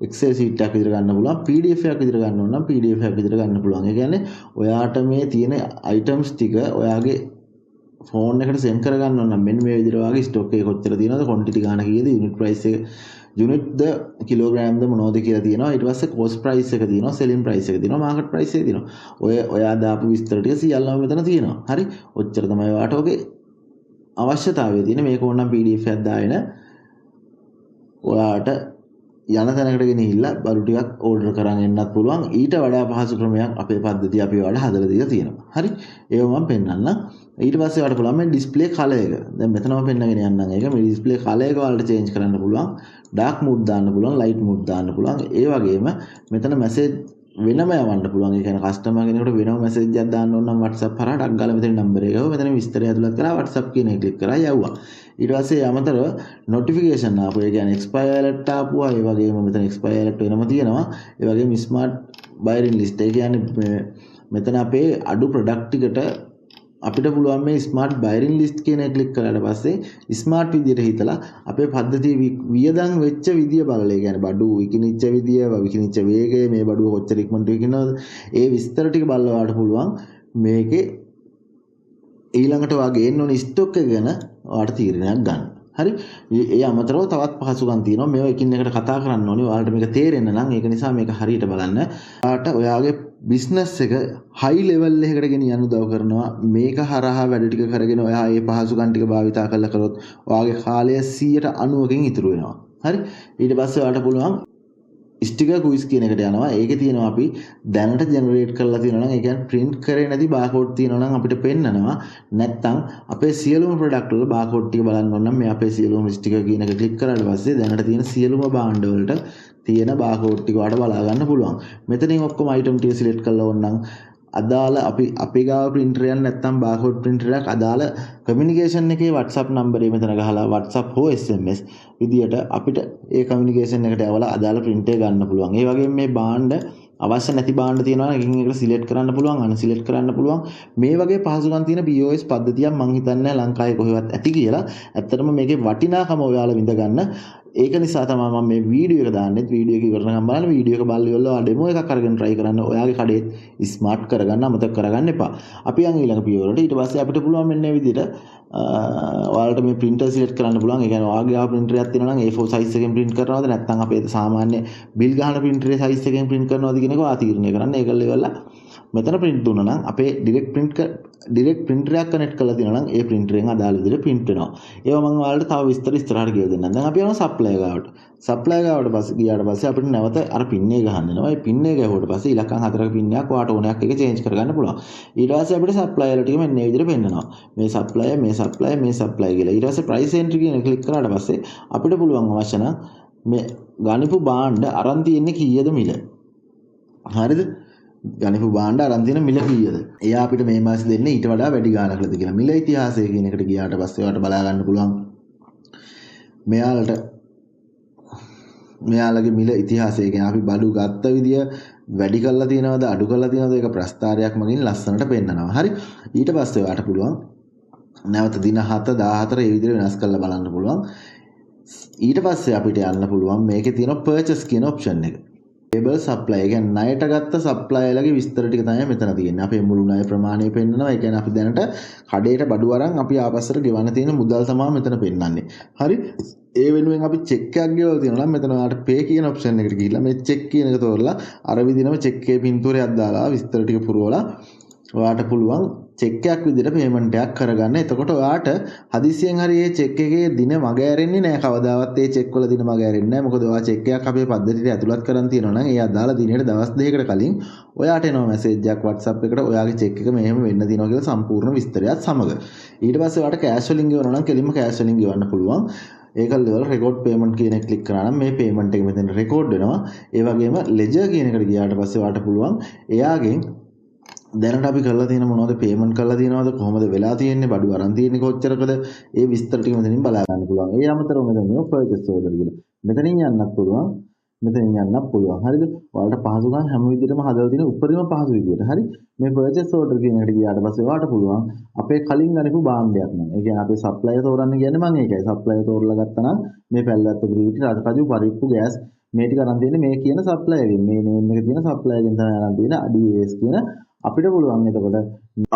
Excel sheet එකක් විදිහට ගන්න පුළුවන්. PDF එකක් විදිහට ගන්න ඕන නම් PDF එකක් විදිහට ගන්න පුළුවන්. ඒ කියන්නේ ඔයාට මේ තියෙන items ටික ඔයාගේ ෆෝන් එකට send කරගන්න ඕන නම් මෙන්න මේ විදිහට ඔයාගේ stock එක කොච්චර තියෙනවද, quantity ගාන කීයද, unit price එක, unit ද kilogram ද මොනවද කියලා තියෙනවා. ඊට පස්සේ cost price එක තියෙනවා, selling price එක තියෙනවා, market price එක තියෙනවා. ඔයා දාපු විස්තර ටික සියල්ලම මෙතන තියෙනවා. හරි? ඔච්චර තමයි ඔයාට ඔගේ අවශ්‍යතාවය තියෙන. මේක ඕනනම් PDF එකක් දාගෙන ඔයාට යන තැනකට ගෙනහිල්ලා බඩු ටිකක් ඕඩර් කරන් එන්නත් පුළුවන්. ඊට වඩා පහසු ක්‍රමයක් අපේ පද්ධතිය අපි ඔයාලට හදලා දීලා තියෙනවා. හරි? ඒව මම පෙන්නන්නම්. ඊට පස්සේ ඔයාලට පුළුවන් මේ ඩිස්ප්ලේ කලර් එක. දැන් මෙතනම පෙන්නගෙන යන්නම් ඒක. මේ ඩිස්ප්ලේ කලර් එක ඔයාලට චේන්ජ් කරන්න පුළුවන්. ඩාර්ක් මූඩ් දාන්න පුළුවන්, ලයිට් මූඩ් දාන්න පුළුවන්. ඒ වගේම මෙතන මැසේජ් වෙනම යවන්න පුළුවන්. ඒ කියන්නේ කස්ටමර් කෙනෙකුට වෙනම මැසේජ් එකක් දාන්න ඕන නම් WhatsApp හරහා ටක් ගාලා මෙතන නම්බර් එක ගාව මෙතන විස්තරය ඇතුළත් කරලා WhatsApp කියන එක ක්ලික් කරලා යවුවා. ඊට පස්සේ අමතරව notification ආපු. ඒ කියන්නේ expire alert ආපුවා. ඒ වගේම මෙතන expire alert වෙනම තියෙනවා. ඒ වගේම smart buying list. ඒ කියන්නේ මෙතන අපේ අඩු product ටිකට අපිට පුළුවන් මේ ස්මාර්ට් බයරින් ලිස්ට් කියන එක ක්ලික් කරාට පස්සේ ස්මාර්ට් විදියට හිතලා අපේ පද්ධතිය වියදම් වෙච්ච විදිය බලලා, ඒ කියන්නේ බඩු විකිනිච්ච විදිය, විකිනිච්ච වේගය, මේ බඩුව කොච්චර ඉක්මනට විකිනවද, ඒ විස්තර ටික බලලා ඔයාලට පුළුවන් මේකේ ඊළඟට ඔයාගේ එන්න ඕන ස්ටොක් එක ගැන ඔයාලට තීරණයක් ගන්න. හරි? ඒ අමතරව තවත් පහසුකම් තියෙනවා. මේවා එකින් එකට කතා කරන්න ඕනේ. ඔයාලට මේක තේරෙන්න නම් ඒක නිසා මේක හරියට බලන්න. ඔයාලට ඔයාගේ බිස්නස් එක හයි ලෙවල් එකකට ගෙන යන්න උදව් කරනවා. මේක හරහා වැඩ ටික කරගෙන ඔයා මේ පහසුකම් ටික භාවිතා කරලා කරොත් ඔයාගේ කාලය 190කින් ඉතුරු වෙනවා. හරි? ඊට පස්සේ ඔයාලට පුළුවන් ස්ටිකර් ක්විස් කියන එකට යනවා. ඒකේ තියෙනවා අපි දැනට ජෙනරේට් කරලා තියෙනවා නම්, ඒ කියන්නේ print කරේ නැති බාකෝඩ් තියෙනවා නම් අපිට පෙන්නනවා. නැත්තම් අපේ සියලුම ප්‍රොඩක්ට් වල බාකෝඩ් ටික බලන්න ඕන නම් මේ අපේ සියලුම ස්ටිකර් කියන එක ක්ලික් කරාට පස්සේ දැනට තියෙන සියලුම භාණ්ඩ වලට තියෙන බාකෝඩ් ටික වලට බලා ගන්න පුළුවන්. මෙතනින් ඔක්කොම item ටික සිලෙක්ට් කරලා ඕන නම් අදාළ අපි ගාව printer එකක් නැත්තම් barcode printer එකක් අදාළ communication එකේ WhatsApp number එක මෙතන ගහලා WhatsApp හෝ SMS විදියට අපිට ඒ communication එකට යවලා අදාළ print එක ගන්න පුළුවන්. ඒ වගේම මේ භාණ්ඩ අවශ්‍ය නැති භාණ්ඩ තියෙනවා නම් එකින් එකට select කරන්න පුළුවන්, unselect කරන්න පුළුවන්. මේ වගේ පහසුකම් තියෙන POS පද්ධතියක් මම හිතන්නේ ලංකාවේ කොහෙවත් ඇති කියලා. ඇත්තටම මේකේ වටිනාකම ඔයාලා විඳ ගන්න. ඒක නිසා තමයි මම මේ වීඩියෝ එක දාන්නෙත්. වීඩියෝ එක ඉවරනකම් බලන්න. වීඩියෝ එක බලලා ඉවරලා ඩෙමෝ එකක් අරගෙන try කරන්න. ඔයාගේ කඩේ ස්මාර්ට් කරගන්න අමතක කරගන්න එපා. අපි යන් ඊළඟ පියවරට. ඊට පස්සේ අපිට පුළුවන් මෙන්න මේ විදිහට ඔයාලට මේ printer select කරන්න පුළුවන්. ඒ කියන්නේ ඔයාගේ ආ printer එකක් තියෙනවා නම් A4 size එකෙන් print කරනවද නැත්නම් අපේ සාමාන්‍ය bill ගහන printer එකේ size එකෙන් print කරනවද කියන එක ඔයා තීරණය කරන්න. ඒකල්ල ඉවරලා මෙතන print දුන්නා නම් අපේ direct printer එකක් connect කරලා තියෙනවා නම් ඒ printer එකෙන් අදාළ විදිහට print වෙනවා. ඒවා මම ඔයාලට තව විස්තර ඉස්සරහට කියලා දෙන්නම්. දැන් අපි යනවා supply ගාවට. supply ගාවට පස්සේ ගියාට පස්සේ අපිට නැවත අර pin එක ගහන්න වෙනවා. ඒ pin එක ගහුවට පස්සේ ඉලක්කම් 4ක pin එකක් ඔයාට ඕනයක් එක change කරගන්න පුළුවන්. ඊට පස්සේ අපිට supply වල ටික මෙන්න මේ විදිහට පෙන්නනවා. මේ supply කියලා. ඊට පස්සේ price entry කියන එක click කරාට පස්සේ අපිට පුළුවන් අවශ්‍ය නම් මේ ගණිපු භාණ්ඩ අරන් තියෙන්නේ කීයද මිල. හරිද? ගණිපු භාණ්ඩ අරන් තියෙන මිල කීයද? එයා අපිට මේ මාසෙ දෙන්නේ ඊට වඩා වැඩි ගාණක්ලද කියලා. මිල ඉතිහාසය කියන එකට ගියාට පස්සේ ඔයාලට බලා ගන්න පුළුවන්. මෙයාලගේ මිල ඉතිහාසය කියන්නේ අපි බඩු ගත්ත විදිය වැඩි කරලා තියෙනවද අඩු කරලා තියෙනවද ඒක ප්‍රස්තාරයක් මගින් ලස්සනට පෙන්නනවා. හරි? ඊට පස්සේ ඔයාලට පුළුවන් නැවත දින 7 14 ඒ විදිහට වෙනස් කරලා බලන්න පුළුවන්. ඊට පස්සේ අපිට යන්න පුළුවන් මේකේ තියෙන purchase කියන option එක. payable supply. ඒ කියන්නේ ණයට ගත්ත සප්ලයර්ලගේ විස්තර ටික තමයි මෙතන තියෙන්නේ. අපේ මුළු ණය ප්‍රමාණය පෙන්නනවා. ඒ කියන්නේ අපි දැනට කඩේට බඩු අරන් අපි ආපස්සට ගෙවන්න තියෙන මුදල් තමයි මෙතන පෙන්නන්නේ. හරි? ඒ වෙනුවෙන් අපි චෙක් එකක් ගෙවලා තියෙනවා නම් මෙතන ඔයාලට pay කියන option එකට ගිහිල්ලා මේ check කියන එක තෝරලා අර විදිහම check එකේ පින්තූරයක් දාලා විස්තර ටික පුරවලා ඔයාලට පුළුවන් චෙක් එකක් විදිහට පේමන්ට් එකක් කරගන්න. එතකොට ඔයාට හදිසියෙන් හරි මේ චෙක් එකේ දින මග ඇරෙන්නේ නැහැ. කවදාවත් මේ චෙක් වල දින මග ඇරෙන්නේ නැහැ. මොකද ඔයා චෙක් එකක් අපේ පද්ධතියට ඇතුළත් කරන් තියෙනවා නම් ඒ අදාළ දිනේට දවස් දෙකකට කලින් ඔයාට එනවා මැසේජ් එකක් WhatsApp එකට ඔයාගේ චෙක් එක මෙහෙම වෙන්න තියෙනවා කියලා සම්පූර්ණ විස්තරයත් සමග. ඊට පස්සේ ඔයාට කෑෂ් වලින් ගෙවනවා නම් කෙලින්ම කෑෂ් වලින් ගෙවන්න පුළුවන්. ඒකල් ලෙවල් රෙකෝඩ් පේමන්ට් කියන එක ක්ලික් කරා නම් මේ පේමන්ට් එක මෙතන රෙකෝඩ් වෙනවා. ඒ වගේම ලෙජර් කියන එකට ගියාට පස්සේ ඔයාට පුළුවන් එයාගෙන් දැනට අපි කරලා තියෙන මොනවද පේමන්ට් කරලා තියෙනවද කොහොමද වෙලා තියෙන්නේ බඩු අරන් තියෙන්නේ කොච්චරකද ඒ විස්තර ටික මෙතනින් බලා ගන්න පුළුවන්. ඒ අමතරව මෙතන පර්චේස් ඕඩර් කියලා. මෙතනින් යන්නත් පුළුවන්. මෙතනින් යන්නත් පුළුවන්. හරිද? ඔයාලට පහසුකම් හැම විදිහටම හදලා තියෙන උපරිම පහසු විදිහට. හරි? මේ පර්චේස් ඕඩර් කියන එකට ගියාට පස්සේ ඔයාලට පුළුවන් අපේ කලින් ගනිපු භාණ්ඩයක් නම්. ඒ කියන්නේ අපේ සප්ලයර් තෝරන්න කියන්නේ මම ඒකයි. සප්ලයර් තෝරලා ගත්තා නම් මේ පැල්ලත් පිළිවිටි රජු පරිප්පු ගෑස් මේ ටික අරන් තියෙන්නේ මේ කියන සප්ලයර්ගෙන්. මේ නේම් එක තියෙන සප්ලයර්ගෙන් තමයි අරන් තියෙන්නේ ADS කියන අපිට පුළුවන් එතකොට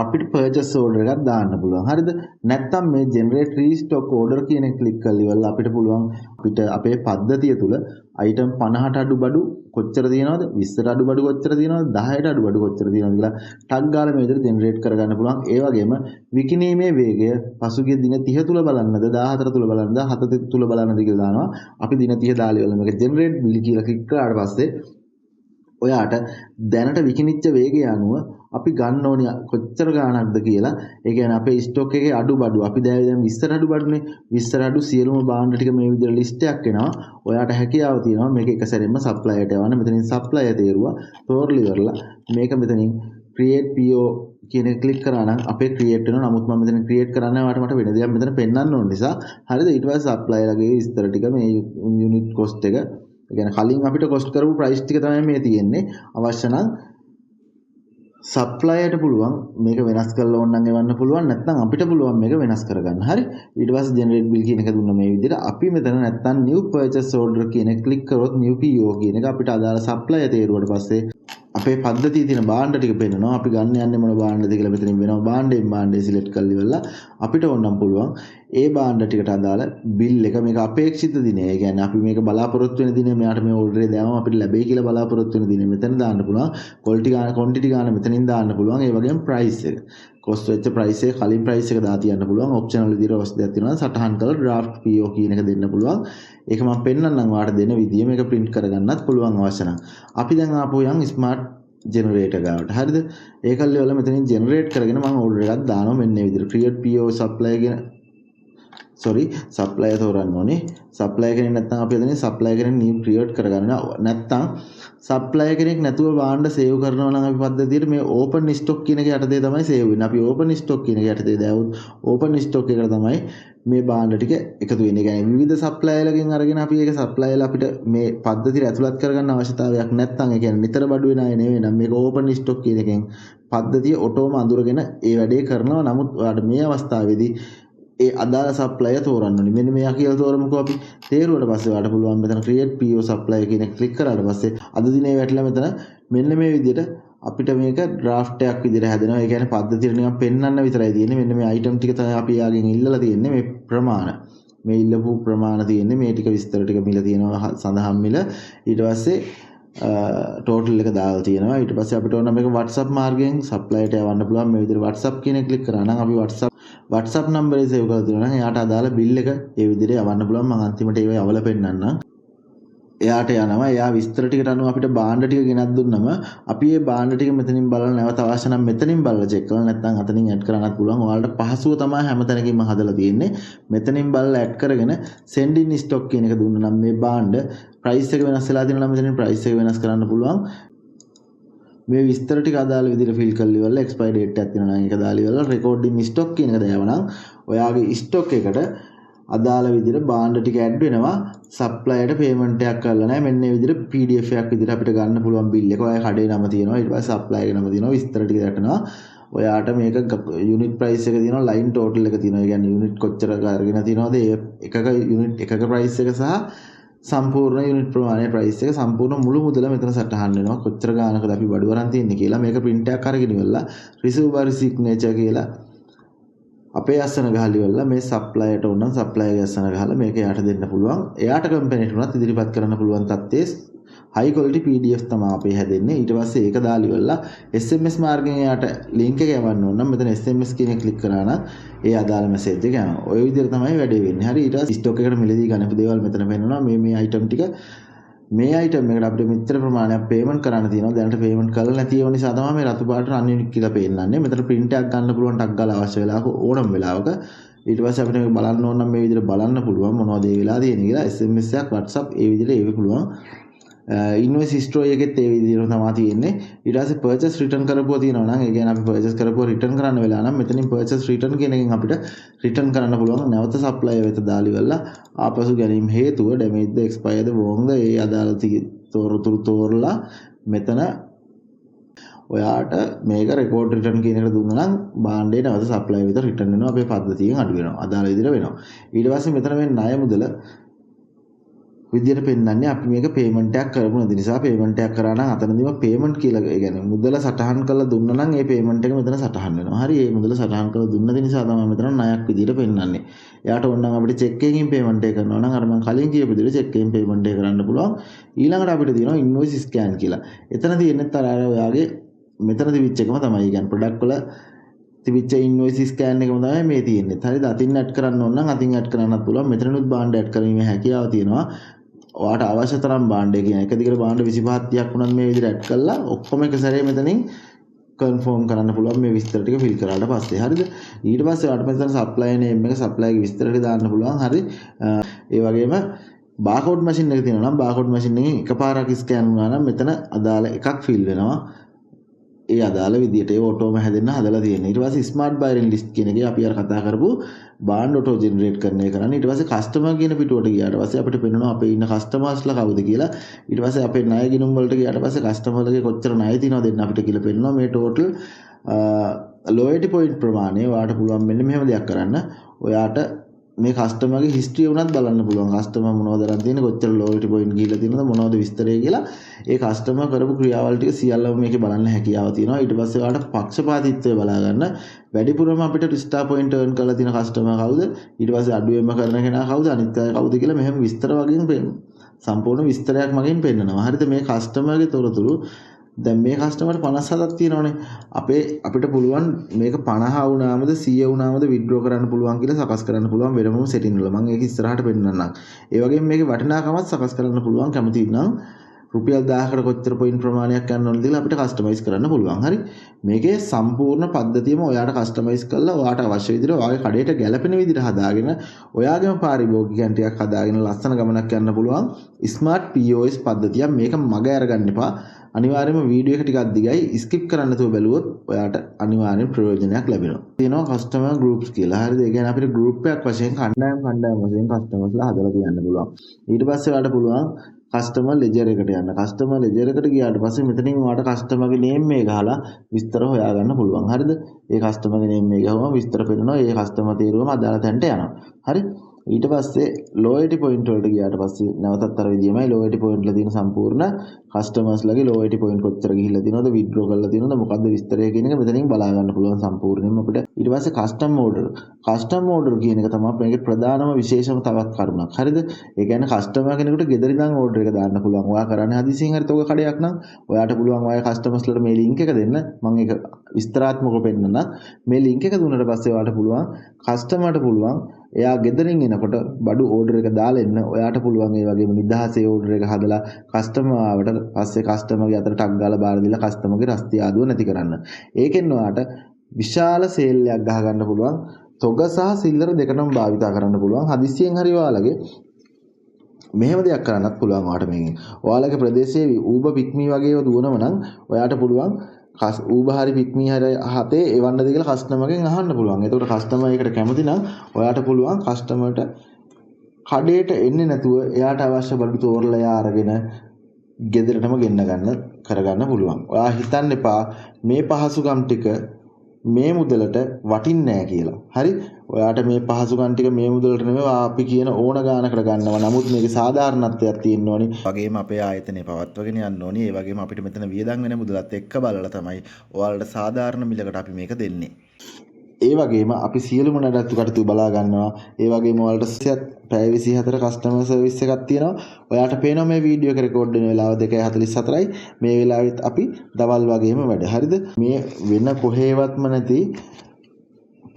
අපිට පර්චේස් ඕඩර් එකක් දාන්න පුළුවන්. හරිද? නැත්නම් මේ ජෙනරේට් රීස්ටොක් ඕඩර් කියන එක ක්ලික් කරලා ඉවරලා අපිට පුළුවන් අපිට අපේ පද්ධතිය තුල අයිටම් 50ට අඩු බඩු කොච්චර තියෙනවද? 20ට අඩු බඩු කොච්චර තියෙනවද? 10ට අඩු බඩු කොච්චර තියෙනවද කියලා ටග් ගාලා මේ විදිහට ජෙනරේට් කරගන්න පුළුවන්. ඒ වගේම විකිණීමේ වේගය පසුගිය දින 30 තුල බලන්නද 14 තුල බලන්නද 7 තුල බලන්නද කියලා දානවා. අපි දින 30 දාලා ඉවරලා මේක ජෙනරේට් බිල් කියලා ක්ලික් කරාට පස්සේ ඔයාට දැනට විකිණිච්ච වේගය අනුව අපි ගන්න ඕනේ කොච්චර ගාණක්ද කියලා. ඒ කියන්නේ අපේ ස්ටොක් එකේ අඩු බඩු අපි දැන් 20ට අඩු බඩුනේ 20ට අඩු සියලුම භාණ්ඩ ටික මේ විදිහට ලිස්ට් එකක් එනවා. ඔයාට හැකියාව තියෙනවා මේක එක සැරේම සප්ලයර්ට යවන්න. මෙතනින් සප්ලයර් තේරුවා තෝරලා ඉවරලා මේක මෙතනින් create PO කියන එක ක්ලික් කරා නම් අපේ ක්‍රියේට් වෙනවා. නමුත් මම මෙතන ක්‍රියේට් කරන්න යාවට මට වෙන දෙයක් මෙතන පෙන්වන්න ඕන නිසා හරිද? ඊට පස්සේ සප්ලයර්ගේ විස්තර ටික මේ යුනිට් කොස්ට් එක ඒ කියන්නේ කලින් අපිට කොස්ට් කරපු ප්‍රයිස් ටික තමයි මේ තියෙන්නේ. අවශ්‍ය නම් සප්ලයර්ට පුළුවන් මේක වෙනස් කරලා ඕනනම් එවන්න පුළුවන්. නැත්නම් අපිට පුළුවන් මේක වෙනස් කරගන්න. හරි? ඊට පස්සේ ජෙනරේට් බිල් කියන එක දුන්න මේ විදිහට අපි මෙතන නැත්නම් new purchase order කියන එක ක්ලික් කරොත් new PO කියන එක අපිට අදාළ සප්ලයර් තේරුවට පස්සේ අපේ පද්ධතියේ තියෙන භාණ්ඩ ටික පෙන්නනවා. අපි ගන්න යන්නේ මොන භාණ්ඩද කියලා මෙතනින් වෙනවා. භාණ්ඩේ සිලෙක්ට් කරලා ඉවරලා අපිට ඕනම් පුළුවන් ඒ භාණ්ඩ ටිකට අදාළ බිල් එක මේක අපේක්ෂිත දිනේ. ඒ කියන්නේ අපි මේක බලාපොරොත්තු වෙන දිනේ මෙයාට මේ ඕඩර් එක දාම අපිට ලැබෙයි කියලා බලාපොරොත්තු වෙන දිනේ මෙතන දාන්න පුළුවන්. ක්වොන්ටිටි ගාන මෙතනින් දාන්න පුළුවන්. ඒ වගේම ප්‍රයිස් එක. කොස්ට් වෙච්ච ප්‍රයිස් එක කලින් ප්‍රයිස් එක දා තියන්න පුළුවන්. ඔප්ෂනල් විදිහට අවශ්‍ය දෙයක් තියෙනවා. සටහන් කරලා ඩ්‍රාෆ්ට් PO කියන එක දෙන්න පුළුවන්. ඒක මම පෙන්නන්නම් ඔයාලට දෙන විදිය මේක print කරගන්නත් පුළුවන් අවශ්‍ය නම්. අපි දැන් ආපහු යන් ස්මාර්ට් ජෙනරේටර් ගාවට. හරිද? ඒකල්ලි වල මෙතනින් ජෙනරේට් කරගෙන මම ඕඩර් එකක් දානවා මෙන්න මේ විදිහට. create PO supply කියන සප්ලයර් තෝරන්න ඕනේ. සප්ලයර් කෙනෙක් නැත්නම් අපි එතනින් සප්ලයර් කෙනෙක් new create කරගන්න. නැත්නම් සප්ලයර් කෙනෙක් නැතුව භාණ්ඩ සේව් කරනවා නම් අපි පද්ධතියට මේ open stock කියන එක යටතේ තමයි සේව් වෙන්නේ. අපි open stock කියන එක යටතේ දාවුත් open stock එකට තමයි මේ භාණ්ඩ ටික එකතු වෙන්නේ. ඒ කියන්නේ විවිධ සප්ලයර්ලගෙන් අරගෙන අපි ඒක සප්ලයර්ලා අපිට මේ පද්ධතියට ඇතුළත් කරගන්න අවශ්‍යතාවයක් නැත්නම් ඒ කියන්නේ නිතර බඩු වෙන අය නෙවෙයි නම් මේක open stock කියන එකෙන් පද්ධතිය ඔටෝම අඳුරගෙන ඒ වැඩේ කරනවා. නමුත් ඔයාලට මේ අවස්ථාවේදී ඒ අදාළ සප්ලයර් තෝරන්න ඕනේ. මෙන්න මෙයා කියලා තෝරමුකෝ අපි. තේරුවට පස්සේ ඔයාලට පුළුවන් මෙතන create PO supplier කියන එක ක්ලික් කරාට පස්සේ අද දිනේ වැටලා මෙතන මෙන්න මේ විදිහට අපිට මේක draft එකක් විදිහට හැදෙනවා. ඒ කියන්නේ පද්ධතියට නිකන් පෙන්වන්න විතරයි තියෙන්නේ. මෙන්න මේ item ටික තමයි අපි යාගෙන් ඉල්ලලා තියෙන්නේ මේ ප්‍රමාණ. මේ ඉල්ලපු ප්‍රමාණ තියෙන්නේ මේ ටික විස්තර ටික මිල තියෙනවා සඳහන් මිල. ඊට පස්සේ ටෝටල් එක දාලා තියෙනවා. ඊට පස්සේ අපිට ඕන මේක WhatsApp මාර්ගයෙන් සප්ලයර්ට යවන්න පුළුවන්. මේ විදිහට WhatsApp කියන එක ක්ලික් කරා නම් අපි WhatsApp නම්බරේ සේව් කරලා තියෙනවා නම් එයාට අදාළ බිල් එක ඒ විදිහට යවන්න පුළුවන්. මම අන්තිමට ඒව යවලා පෙන්නන්නම්. එයාට යනවා. එයා විස්තර ටිකට අනුව අපිට භාණ්ඩ ටික ගෙනත් දුන්නම අපි මේ භාණ්ඩ ටික මෙතනින් බලලා නැවත අවශ්‍ය නම් මෙතනින් බලලා චෙක් කරලා නැත්නම් අතනින් ඇඩ් කරන්නත් පුළුවන්. ඔයාලට පහසුව තමයි හැමතැනකින්ම හදලා තියෙන්නේ. මෙතනින් බලලා ඇඩ් කරගෙන send in stock කියන එක දුන්නා නම් මේ භාණ්ඩ ප්‍රයිස් එක වෙනස් වෙලා තියෙනවා නම් මෙතනින් ප්‍රයිස් එක වෙනස් කරන්න පුළුවන්. මේ විස්තර ටික අදාළ විදිහට ෆිල් කරලා ඉවරලා එක්ස්පයරි ඩේට් එකක් තියෙනවා නම් ඒක දාලා ඉවරලා රෙකෝඩ් ඉන් ස්ටොක් කියන එක දාවනම් ඔයාගේ ස්ටොක් එකට අදාළ විදිහට භාණ්ඩ ටික ඇඩ් වෙනවා. සප්ලයර්ට පේමන්ට් එකක් කරලා නැහැ. මෙන්න මේ විදිහට PDF එකක් විදිහට අපිට ගන්න පුළුවන් බිල් එක. ඔයාගේ කඩේ නම තියෙනවා. ඊට පස්සේ සප්ලයර්ගේ නම තියෙනවා. විස්තර ටික දැටනවා. ඔයාට මේක යුනිට් ප්‍රයිස් එක තියෙනවා. ලයින් ටෝටල් එක තියෙනවා. ඒ කියන්නේ යුනිට් කොච්චර අරගෙන තියෙනවද? ඒ එකක යුනිට් එකක ප්‍රයිස් එක සහ සම්පූර්ණ යුනිට් ප්‍රමාණය ප්‍රයිස් එක සම්පූර්ණ මුළු මුදල මෙතන සටහන් වෙනවා. කොච්චර ගානකද අපි බඩු අරන් තියන්නේ කියලා. මේක print එකක් අරගෙන ඉවරලා receive by signature කියලා අපේ අස්සන ගහලා ඉවරලා මේ සප්ලයර්ට උනන් සප්ලයර්ගේ අස්සන ගහලා මේක යාට දෙන්න පුළුවන්. එයාට කම්පැනිට උනත් ඉදිරිපත් කරන්න පුළුවන් තත්ත්වයේ high quality PDF තමයි අපේ හැදෙන්නේ. ඊට පස්සේ ඒක දාලා ඉවරලා SMS මාර්ගයෙන් යාට link එක යවන්න ඕන නම් මෙතන SMS කියන එක ක්ලික් කරා නම් ඒ අදාළ message එක යනවා. ඔය විදිහට තමයි වැඩේ වෙන්නේ. හරි ඊට පස්සේ stock එකට මිලදී ගන්නපු දේවල් මෙතන පෙන්නනවා. මේ item ටික මේ item එකට අපිට මෙච්චර ප්‍රමාණයක් payment කරන්න තියෙනවා. දැනට payment කරලා නැති ඒව නිසා තමයි මේ රතු පාට ununique කියලා පෙන්නන්නේ. මෙතන print එකක් ගන්න පුළුවන් ටක් ගාලා අවශ්‍ය වෙලාවක ඕනම වෙලාවක. ඊට පස්සේ අපිට මේක බලන්න ඕන නම් මේ විදිහට බලන්න පුළුවන් මොනවද ඒ වෙලාව තියෙන්නේ කියලා. SMS එකක් WhatsApp ඒ විදිහට ඒව පුළුවන්. ඉන්වොයිස් හිස්ටරි එකෙත් ඒ විදිහට තමයි තියෙන්නේ. ඊට පස්සේ purchase return කරපුවා තියෙනවා නම් ඒ කියන්නේ අපි purchase කරපුවා return කරන්න වෙලා නම් මෙතනින් purchase return කියන එකෙන් අපිට return කරන්න පුළුවන්. නැවත supplier වෙත දාලා ඉවරලා ආපසු ගැනීම හේතුව damage ද expire ද wrong ද ඒ අදාළ තොරතුරු තෝරලා මෙතන ඔයාට මේක record return කියන එකට දුන්නා නම් භාණ්ඩේ නැවත supplier වෙත return වෙනවා. අපේ පද්ධතියෙන් අඩු වෙනවා. අදාළ විදිහට වෙනවා. ඊට පස්සේ මෙතන මේ ණය මුදල විදියට පෙන්නන්නේ අපි මේක පේමන්ට් එකක් කරපු නැති නිසා පේමන්ට් එකක් කරා නම් අතනදීම පේමන්ට් කියලා ඒ කියන්නේ මුදල සටහන් කරලා දුන්නා නම් ඒ පේමන්ට් එක මෙතන සටහන් වෙනවා. හරි ඒ මුදල සටහන් කරලා දුන්න නිසා තමයි මෙතන ණයක් විදියට පෙන්නන්නේ. එයාට ඕන නම් අපිට චෙක් එකකින් පේමන්ට් එක කරනවා නම් අර මම කලින් කියපු විදිහට චෙක් එකකින් පේමන්ට් එක කරන්න පුළුවන්. ඊළඟට අපිට තියෙනවා ඉන්වොයිස් ස්කෑන් කියලා. එතන තියෙන්නේ අර ඔයාගේ මෙතන තිබිච්ච එකම තමයි. ඒ කියන්නේ ප්‍රොඩක්ට් වල තිබිච්ච ඉන්වොයිස් ස්කෑන් එකම තමයි මේ තියෙන්නේ. හරිද? අතින් ඇඩ් කරන්න ඕන නම් අතින් ඇඩ් කරන්නත් පුළුවන්. මෙතනනුත් භාණ්ඩ ඇඩ් කිරීමේ හැකියාව තියෙනවා. ඔයාට අවශ්‍ය තරම් භාණ්ඩය කියන එක දිගට භාණ්ඩ 25 30ක් වුණත් මේ විදිහට ඇඩ් කරලා ඔක්කොම එක සැරේ මෙතනින් කන්ෆර්ම් කරන්න පුළුවන් මේ විස්තර ටික ෆිල් කරාට පස්සේ. හරිද? ඊට පස්සේ ඔයාට මෙතන සප්ලයි නේම් එක සප්ලයිගේ විස්තර ටික දාන්න පුළුවන්. හරි. ඒ වගේම බාකෝඩ් මැෂින් එක තියෙනවා නම් බාකෝඩ් මැෂින් එකෙන් එකපාරක් ස්කෑන් වුණා නම් මෙතන අදාළ එකක් ෆිල් වෙනවා. ඒ අදාළ විදියට ඒ ඔටෝම හැදෙන්න හදලා තියෙනවා. ඊට පස්සේ ස්මාර්ට් බයරින් ලිස්ට් කියන එකේ අපි අර කතා කරපු බාන්ඩ් ඔටෝ ජෙනරේට් කරන එක කරන්නේ. ඊට පස්සේ කස්ටමර් කියන පිටුවට ගියාට පස්සේ අපිට පෙන්වනවා අපේ ඉන්න කස්ටමර්ස්ලා කවුද කියලා. ඊට පස්සේ අපේ ණය ගිණුම් වලට ගියාට පස්සේ කස්ටමර්ලගේ කොච්චර ණය තියෙනවද දෙන්න අපිට කියලා පෙන්වනවා. මේ ටෝටල් ලොයල්ටි පොයින්ට් ප්‍රමාණය ඔයාට පුළුවන් මෙන්න මෙහෙම දෙයක් කරන්න. ඔයාට මේ කස්ටමර්ගේ හිස්ටරි උනත් බලන්න පුළුවන්. කස්ටමර් මොනවද කරන් තියෙන්නේ, කොච්චර ලොයල්ටි පොයින්ට් ගිහිල්ලා තියෙනවද, මොනවද විස්තරය කියලා. ඒ කස්ටමර් කරපු ක්‍රියාවල් ටික සියල්ලම මේකේ බලන්න හැකියාව තියෙනවා. ඊට පස්සේ ඔයාලට පක්ෂපාතීත්වය බලා ගන්න. වැඩිපුරම අපිට ස්ටාර් පොයින්ට් earn කරලා තියෙන කස්ටමර් කවුද, ඊට පස්සේ අඩුවෙන්ම කරන කෙනා කවුද, අනිත් අය කවුද කියලා මෙහෙම විස්තර වගේම සම්පූර්ණ විස්තරයක් මගින් පෙන්නනවා. හරිද? මේ කස්ටමර්ගේ තොරතුරු දැන් මේ කස්ටමර්ට 57ක් තියෙනවනේ. අපිට පුළුවන් මේක 50 වුණාමද 100 වුණාමද විත්ඩ්‍රෝ කරන්න පුළුවන් කියලා සකස් කරන්න පුළුවන් වෙනම සෙටින් වල. මම ඒක ඉස්සරහට පෙන්නන්නම්. ඒ වගේම මේකේ වටිනාකමත් සකස් කරන්න පුළුවන්. කැමති නම් රුපියල් 1000කට කොච්චර පොයින්ට් ප්‍රමාණයක් ගන්න ඕනද කියලා අපිට කස්ටමයිස් කරන්න පුළුවන්. හරි. මේකේ සම්පූර්ණ පද්ධතියම ඔයාට කස්ටමයිස් කරලා ඔයාට අවශ්‍ය විදිහට ඔයාගේ කඩේට ගැළපෙන විදිහට හදාගෙන ඔයාගේම පාරිභෝගිකයන් ටිකක් හදාගෙන ලස්සන ගමනක් යන්න පුළුවන්. ස්මාර්ට් POS පද්ධතිය මේක මග අරගන්න එපා. අනිවාර්යයෙන්ම වීඩියෝ එක ටිකක් දිගයි ස්කිප් කරන්න නැතුව බැලුවොත් ඔයාට අනිවාර්යෙන් ප්‍රයෝජනයක් ලැබෙනවා. තියෙනවා කස්ටමර් ගෲප්ස් කියලා. හරිද? ඒ කියන්නේ අපිට ගෲප් එකක් වශයෙන් කණ්ඩායම් වශයෙන් කස්ටමර්ස්ලා හදලා තියන්න පුළුවන්. ඊට පස්සේ ඔයාට පුළුවන් කස්ටමර් ලෙජර් එකට යන්න. කස්ටමර් ලෙජර් එකට ගියාට පස්සේ මෙතනින් ඔයාට කස්ටමර්ගේ නේම් එක ගහලා විස්තර හොයාගන්න පුළුවන්. හරිද? ඒ කස්ටමර්ගේ නේම් එක ගහුවම විස්තර පෙන්නනවා. ඒ කස්ටමර් තීරුවම අදාළ තැනට යනවා. හරි? ඊට පස්සේ ලොයල්ටි පොයින්ට් වලට ගියාට පස්සේ නැවතත් අර විදියමයි ලොයල්ටි පොයින්ට් වල තියෙන සම්පූර්ණ කස්ටමර්ස්ලාගේ ලොයල්ටි පොයින්ට් කොච්චර ගිහිල්ලා තියෙනවද, විත්ඩ්‍රෝ කරලා තියෙනවද, මොකද්ද විස්තරය කියන එක මෙතනින් බලා ගන්න පුළුවන් සම්පූර්ණයෙන්ම අපිට. ඊට පස්සේ කස්ටම් ඕඩර් කියන එක තමයි මේකේ ප්‍රධානම විශේෂම තවත් කරුණක්. හරිද? ඒ කියන්නේ කස්ටමර් කෙනෙකුට ගෙදර ඉඳන් ඕඩර් එක දාන්න පුළුවන්. ඔයා කරන්නේ හදිසියෙන් හරි තෝග කඩයක් නම් ඔයාට පුළුවන් ඔයාගේ කස්ටමර්ස්ලාට මේ ලින්ක් එක දෙන්න. මම ඒක විස්තරාත්මකව පෙන්නන්න. මේ ලින්ක් එක දුන්නට පස්සේ ඔයාට පුළුවන් කස්ටමර්ට පුළුවන් එයා ගෙදරින් එනකොට බඩු ඕඩර් එක දාලා එන්න. ඔයාට පුළුවන් ඒ වගේම නිදහසේ ඕඩර් එක හදලා කස්ටමර් ආවට පස්සේ කස්ටමර්ගේ අතට ටක් ගාලා බාර දීලා කස්ටමර්ගේ රස්තිය ආදුව නැති කරන්න. ඒකෙන් ඔයාට විශාල සේල් එකක් ගහ ගන්න පුළුවන්. තොග සහ සිල්ලර දෙකටම භාවිතා කරන්න පුළුවන්. හදිස්සියෙන් හරි ඔයාලගේ මෙහෙම දෙයක් කරන්නත් පුළුවන් ඔයාට මේකෙන්. ඔයාලගේ ප්‍රදේශයේ ඌබ පික්මී වගේ ඒවා දුවනම නම් ඔයාට පුළුවන් ඌබ හරි පික්මී හරි හතේ එවන්නද කියලා කස්ටමර්ගෙන් අහන්න පුළුවන්. එතකොට කස්ටමර් ඒකට කැමති නම් ඔයාට පුළුවන් කස්ටමර්ට කඩේට එන්නේ නැතුව එයාට අවශ්‍ය බඩු තෝරලා එයා අරගෙන ගෙදරටම ගෙන්න ගන්න කරගන්න පුළුවන්. ඔයා හිතන්න එපා මේ පහසුකම් ටික මේ මුදලට වටින්නේ නැහැ කියලා. හරි? ඔයාට මේ පහසුකම් ටික මේ මුදලට නෙමෙයි අපි කියන ඕන ගානකට ගන්නවා. නමුත් මේකේ සාධාරණත්වයක් තියෙන්න ඕනි. වගේම අපේ ආයතනය පවත්වාගෙන යන්න ඕනි. ඒ වගේම අපිට මෙතන වියදම් වෙන මුදලත් එක්ක බලලා තමයි ඔයාලට සාධාරණ මිලකට අපි මේක දෙන්නේ. ඒ වගේම අපි සියලුම නඩත්තු කටයුතු බලා ගන්නවා. ඒ වගේම ඔයාලට පැය 24 කස්ටමර් සර්විස් එකක් තියෙනවා. ඔයාලට පේනවා මේ වීඩියෝ එක රෙකෝඩ් වෙන වෙලාව 2:44යි. මේ වෙලාවෙත් අපි දවල් වගේම වැඩ. හරිද? මේ වෙන කොහේවත්ම නැති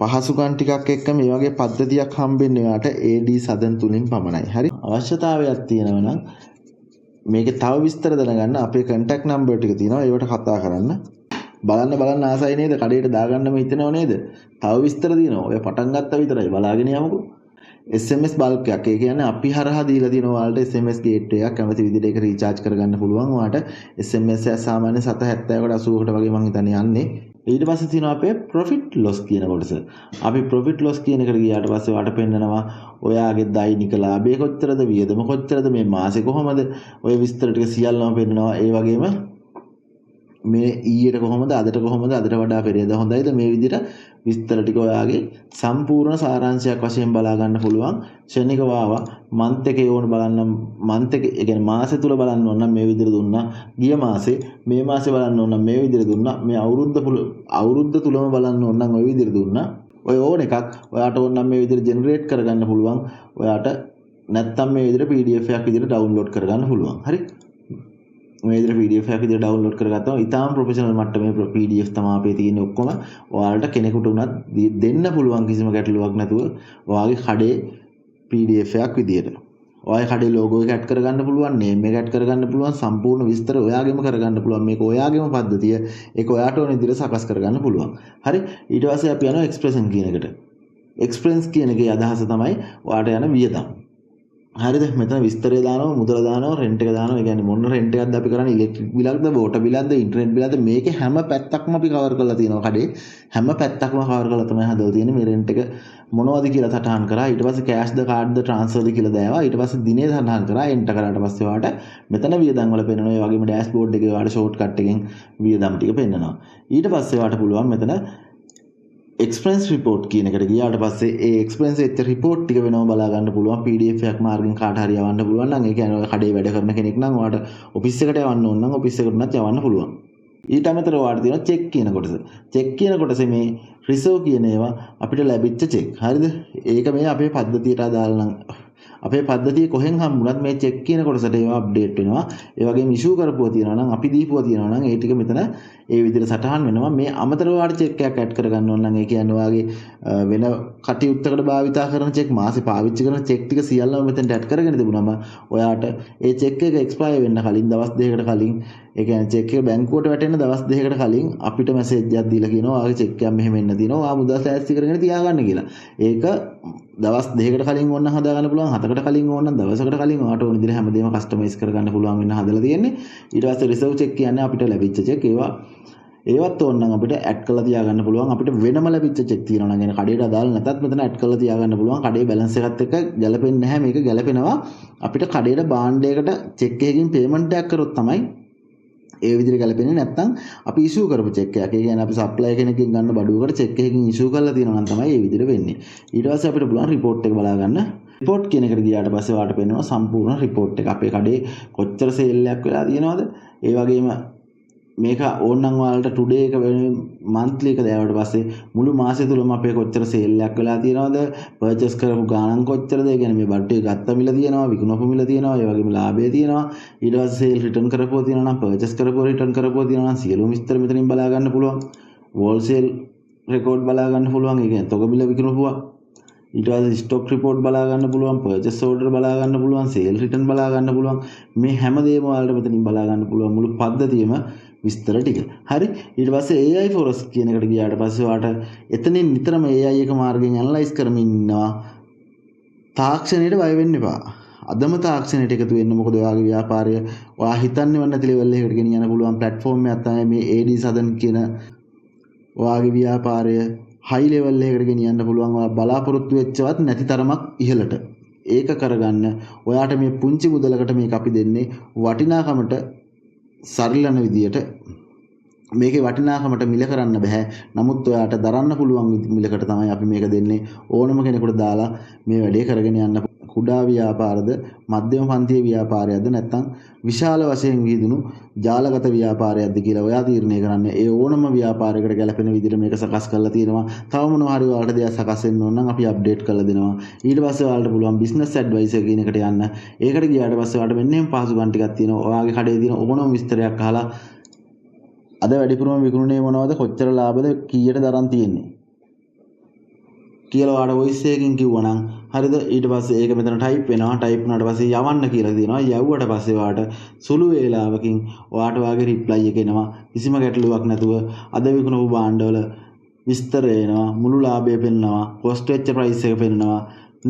පහසුකම් ටිකක් එක්ක මේ වගේ පද්ධතියක් හම්බෙන්නේ ඔයාලට AD සදන් තුලින් පමණයි. හරි? අවශ්‍යතාවයක් තියෙනවා නම් මේකේ තව විස්තර දැනගන්න අපේ contact number ටික තියෙනවා. ඒවට කතා කරන්න. බලන්න ආසයි නේද? කඩේට දාගන්නම හිතනව නේද? තව විස්තර තියෙනවා. ඔය පටන් ගත්තා විතරයි. බලාගෙන යමුකෝ. SMS බල්ක් එකක්. ඒ කියන්නේ අපි හරහා දීලා තියෙනවා ඔයාලට SMS ගේට්වේ එකක්. කැමති විදිහට ඒක රීචාර්ජ් කරගන්න පුළුවන්. ඔයාලට SMS එක සාමාන්‍යයෙන් 770කට 80කට වගේ මම හිතන්නේ යන්නේ. ඊට පස්සේ තියෙනවා අපේ profit loss කියන කොටස. අපි profit loss කියන එකට ගියාට පස්සේ ඔයාලට පෙන්නනවා ඔයාගේ දෛනික ලාභය කොච්චරද, වියදම කොච්චරද, මේ මාසේ කොහොමද, ඔය විස්තර ටික සියල්ලම පෙන්නනවා. ඒ වගේම මේ ඊයට කොහොමද, අදට කොහොමද, අදට වඩා පෙරේද හොඳයිද, මේ විදිහට විස්තර ටික ඔයාගේ සම්පූර්ණ සාරාංශයක් වශයෙන් බලා ගන්න පුළුවන්. ශනිකව ආවා මන්ත් එකේ ඕන බලන්න, මන්ත් එකේ ඒ කියන්නේ මාසෙ තුල බලන්න ඕන නම් මේ විදිහට දුන්නා. ගිය මාසේ, මේ මාසේ බලන්න ඕන නම් මේ විදිහට දුන්නා. මේ අවුරුද්ද තුලම බලන්න ඕන නම් ওই විදිහට දුන්නා. ඔය ඕන එකක් ඔයාට ඕන නම් මේ විදිහට ජෙනරේට් කරගන්න පුළුවන්. ඔයාට නැත්තම් මේ විදිහට PDF එකක් විදිහට ඩවුන්ලෝඩ් කරගන්න පුළුවන්. හරි? මේ විදිහට PDF එකක් විදිහට ඩවුන්ලෝඩ් කරගත්තාම ඉතාලම ප්‍රොෆෙෂනල් මට්ටමේ PDF තමයි අපේ තියෙන්නේ ඔක්කොම. ඔයාලට කෙනෙකුට උනත් දෙන්න පුළුවන් කිසිම ගැටලුවක් නැතුව ඔයාගේ කඩේ PDF එකක් විදිහට. ඔයාගේ කඩේ ලෝගෝ එක ඇඩ් කරගන්න පුළුවන්, නේම් එක ඇඩ් කරගන්න පුළුවන්, සම්පූර්ණ විස්තර ඔයාගෙම කරගන්න පුළුවන්. මේක ඔයාගේම පද්ධතිය. ඒක ඔයාට ඕන විදිහට සකස් කරගන්න පුළුවන්. හරි? ඊට පස්සේ අපි යනවා එක්ස්ප්‍රෙෂන් කියන එකට. එක්ස්පෙන්ස් කියන එකේ අදහස තමයි ඔයාට යන වියදම්. හරිද? මෙතන විස්තරය දානවා, මුදල දානවා, රෙන්ට් එක දානවා. ඒ කියන්නේ මොන රෙන්ට් එකක්ද අපි කරන්නේ? ඉලෙක්ට්‍රික් බිලක්ද, වෝටර් බිලක්ද, ඉන්ටර්නෙට් බිලක්ද? මේකේ හැම පැත්තක්ම අපි කවර් කරලා තියෙනවා කඩේ. හැම පැත්තක්ම කවර් කරලා තමයි හදලා තියෙන්නේ. මේ රෙන්ට් එක මොනවද කියලා සටහන් කරා. ඊට පස්සේ කෑෂ්ද, කාඩ්ද, ට්‍රාන්ස්ෆර්ද කියලා දැම්මා. ඊට පස්සේ දිනේ සටහන් කරා. එන්ටර් කරාට පස්සේ ඔයාට මෙතන වියදම් වල පෙන්නනවා. ඒ වගේම ඩෑෂ්බෝඩ් එකේ ඔයාට ෂෝට්කට් එකෙන් වියදම් ටික පෙන්නනවා. ඊට පස්සේ ඔයාට පුළුවන් මෙතන එක්ස්පෙන්ස් රිපෝට් කියන එකට ගියාට පස්සේ ඒ එක්ස්පෙන්ස් එක රිපෝට් ටික වෙනම බලා ගන්න පුළුවන්. PDF එකක් මාර්ගෙන් කාට හරි යවන්න පුළුවන් නම්, ඒ කියන්නේ ඔය කඩේ වැඩ කරන කෙනෙක් නම් ඔයාට ඔෆිස් එකට යවන්න ඕන නම් ඔෆිස් එකට උනත් යවන්න පුළුවන්. ඊට අමතරව ඔයාට තියෙනවා චෙක් කියන කොටස. චෙක් කියන කොටසේ මේ රිසර්ව් කියන ඒවා අපිට ලැබිච්ච චෙක්. හරිද? ඒක මේ අපේ පද්ධතියට අදාළ නම් අපේ පද්ධතිය කොහෙන් හම්බුණත් මේ චෙක් කියන කොටසට ඒවා අප්ඩේට් වෙනවා. ඒ වගේම ඉෂුව කරපුවා තියෙනවා නම්, අපි දීපුවා තියෙනවා නම් ඒ ටික මෙතන ඒ විදිහට සටහන් වෙනවා. මේ අමතරව ඔයාලට චෙක් එකක් ඇඩ් කරගන්න ඕන නම්, ඒ කියන්නේ ඔයාගේ වෙන කටයුත්තකට භාවිතා කරන චෙක්, මාසේ පාවිච්චි කරන චෙක් ටික සියල්ලම මෙතෙන්ට ඇඩ් කරගෙන තිබුණාම ඔයාට ඒ චෙක් එක එක්ස්පයර් වෙන්න කලින් දවස් දෙකකට කලින්, ඒ කියන්නේ චෙක් එක බැංකුවට වැටෙන්න දවස් දෙකකට කලින් අපිට මැසේජ් එකක් දීලා කියනවා ඔයාගේ චෙක් එකක් මෙහෙම එන්න තියෙනවා. ඔයා මුදල් සෑස්ති කරගෙන තියාගන්න කියලා. ඒක දවස් දෙකකට කලින් ඕන හදා ගන්න පුළුවන්, 7කට කලින් ඕන නම් දවසකට කලින් ඔයාට ඕන විදිහට හැමදේම කස්ටමයිස් කරගන්න පුළුවන් වෙන්න හදලා තියෙන්නේ. ඊට පස්සේ රිසර්ව් චෙක් කියන්නේ අපිට ලැබිච්ච චෙක්. ඒවත් ඕන නම් අපිට ඇඩ් කරලා තියාගන්න පුළුවන්. අපිට වෙනම ලැබිච්ච චෙක් තියෙනවා නම්, يعني කඩේට අදාළ නැතත් මෙතන ඇඩ් කරලා තියාගන්න පුළුවන්. කඩේ බැලන්ස් එකත් එක්ක ගැලපෙන්නේ නැහැ. මේක ගැලපෙනවා අපිට කඩේට භාණ්ඩයකට චෙක් එකකින් පේමන්ට් එකක් කරොත් තමයි ඒ විදිහට ගැලපෙන්නේ. නැත්නම් අපි ඉෂුව කරපු චෙක් එකක්, ඒ කියන්නේ අපි සප්ලයි කෙනෙක්ගෙන් ගන්න බඩුවකට චෙක් එකකින් ඉෂුව කරලා තියෙනවා නම් තමයි මේ විදිහට වෙන්නේ. ඊට පස්සේ අපිට පුළුවන් රිපෝට් එක බලා ගන්න. රිපෝට් කියන එකට ගියාට පස්සේ ඔයාලට පේනවා සම්පූර්ණ රිපෝට් එක. අපේ කඩේ කොච්චර සේල් එකක් වෙලා තියෙනවද? ඒ වගේම මේක ඕනනම් ඔයාලට ටුඩේ එක මන්ත්ලි එක දාවට පස්සේ මුළු මාසෙ තුලම අපේ කොච්චර සේල් එකක් වෙලා තියෙනවද, පර්චේස් කරපු ගාණන් කොච්චරද, ඒ කියන්නේ මේ බඩු එක ගත්ත මිල තියෙනවා, විකුණපු මිල තියෙනවා, ඒ වගේම ලාභය තියෙනවා. ඊට පස්සේ සේල් රිටර්න් කරපුවා තියෙනවා නම්, පර්චේස් කරපුවා රිටර්න් කරපුවා තියෙනවා නම් සියලුම විස්තර මෙතනින් බලා ගන්න පුළුවන්. වෝල්සේල් රෙකෝඩ් බලා ගන්න පුළුවන්. ඒ කියන්නේ තොග මිල විකුණපුවා. ඊට පස්සේ ස්ටොක් රිපෝට් බලා ගන්න පුළුවන්, පර්චේස් ඕඩර් බලා ගන්න පුළුවන්, සේල් රිටර්න් බලා ගන්න පුළුවන්. මේ හැමදේම ඔයාලට මෙතනින් බලා ගන්න පුළුවන්, මුළු පද්ධතියම විස්තර ටික. හරි? ඊට පස්සේ AI Forest කියන එකට ගියාට පස්සේ ඔයාලට එතනින් නිතරම AI එක මාර්ගෙන් ඇනලයිස් කරමින් ඉන්නවා. තාක්ෂණයට බය වෙන්න එපා. අදම තාක්ෂණයට එකතු වෙන්න. මොකද ඔයාගේ ව්‍යාපාරය ඔයා හිතන්නේ වන්න නැති ලෙවල් එකකට ගෙනියන්න පුළුවන් ප්ලැට්ෆෝම් එකක් තමයි මේ AD සදන් කියන ඔයාගේ ව්‍යාපාරය හයි ලෙවල් එකකට ගෙනියන්න පුළුවන්. ඔයා බලාපොරොත්තු වෙච්චවත් නැති තරමක් ඉහළට. ඒක කරගන්න ඔයාට මේ පුංචි මුදලකට මේක අපි දෙන්නේ වටිනාකමට සරිලන විදියට. මේකේ වටිනාකමට මිල කරන්න බෑ. නමුත් ඔයාට දරන්න පුළුවන් මිලකට තමයි අපි මේක දෙන්නේ. ඕනම කෙනෙකුට දාලා මේ වැඩේ කරගෙන යන්න කුඩා ව්‍යාපාරද මධ්‍යම පන්තියේ ව්‍යාපාරයක්ද නැත්නම් විශාල වශයෙන් විහිදුණු ජාලගත ව්‍යාපාරයක්ද කියලා ඔයා තීරණය කරන්න. ඒ ඕනම ව්‍යාපාරයකට ගැලපෙන විදිහට මේක සකස් කරලා තියෙනවා. තව මොනවා හරි ඔයාලට දෙයක් සකස් වෙන්න ඕන නම් අපි අප්ඩේට් කරලා දෙනවා. ඊට පස්සේ ඔයාලට පුළුවන් බිස්නස් ඇඩ්වයිසර් කියන එකට යන්න. ඒකට ගියාට පස්සේ ඔයාලට මෙන්න මේ පහසුකම් ටිකක් තියෙනවා. ඔයාගේ කඩේ තියෙන ඕනම විස්තරයක් අහලා අද වැඩිපුරම විකුණුනේ මොනවද, කොච්චර ලාභද, කීයට දරන් තියෙන්නේ කියලා ඔයාලට වොයිස් එකකින් කිව්වනම් හරිද. ඊට පස්සේ ඒක මෙතන ටයිප් වෙනවා. ටයිප් වුණාට පස්සේ යවන්න කියලා දෙනවා. යවුවට පස්සේ ඔයාලට සුළු වේලාවකින් ඔයාට වාගේ රිප්ලයි එක එනවා. කිසිම ගැටලුවක් නැතුව අද විකුණපු භාණ්ඩවල විස්තර එනවා. මුළු ලාභය පෙන්නනවා. කොස්ට් වෙච්ච ප්‍රයිස් එක පෙන්නනවා.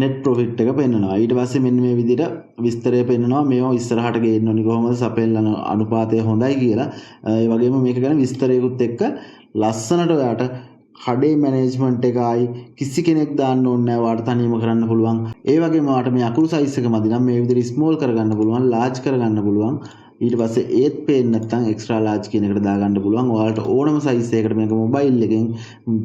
net profit එක පෙන්නනවා. ඊට පස්සේ මෙන්න මේ විදිහට විස්තරය පෙන්නනවා. මේවා ඉස්සරහට ගේන්න ඕනි කොහොමද, සපෙල්ලන අනුපාතය හොඳයි කියලා. ඒ වගේම මේක ගැන විස්තරයකුත් එක්ක ලස්සනට ඔයාට කඩේ මැනේජ්මන්ට් එකයි කිසි කෙනෙක් දාන්න ඕනේ නැහැ. ඔයාට තනියම කරන්න පුළුවන්. ඒ වගේම ඔයාට මේ අකුරු සයිස් එක මදි නම් මේ විදිහට ස්මෝල් කරගන්න පුළුවන්, ලාර්ජ් කරගන්න පුළුවන්. ඊට පස්සේ ඒත් පේන්නේ නැත්නම් එක්ස්ට්‍රා ලාර්ජ් කියන එකට දාගන්න පුළුවන්. ඔයාලට ඕනම සයිස් එකකට මේක මොබයිල් එකෙන්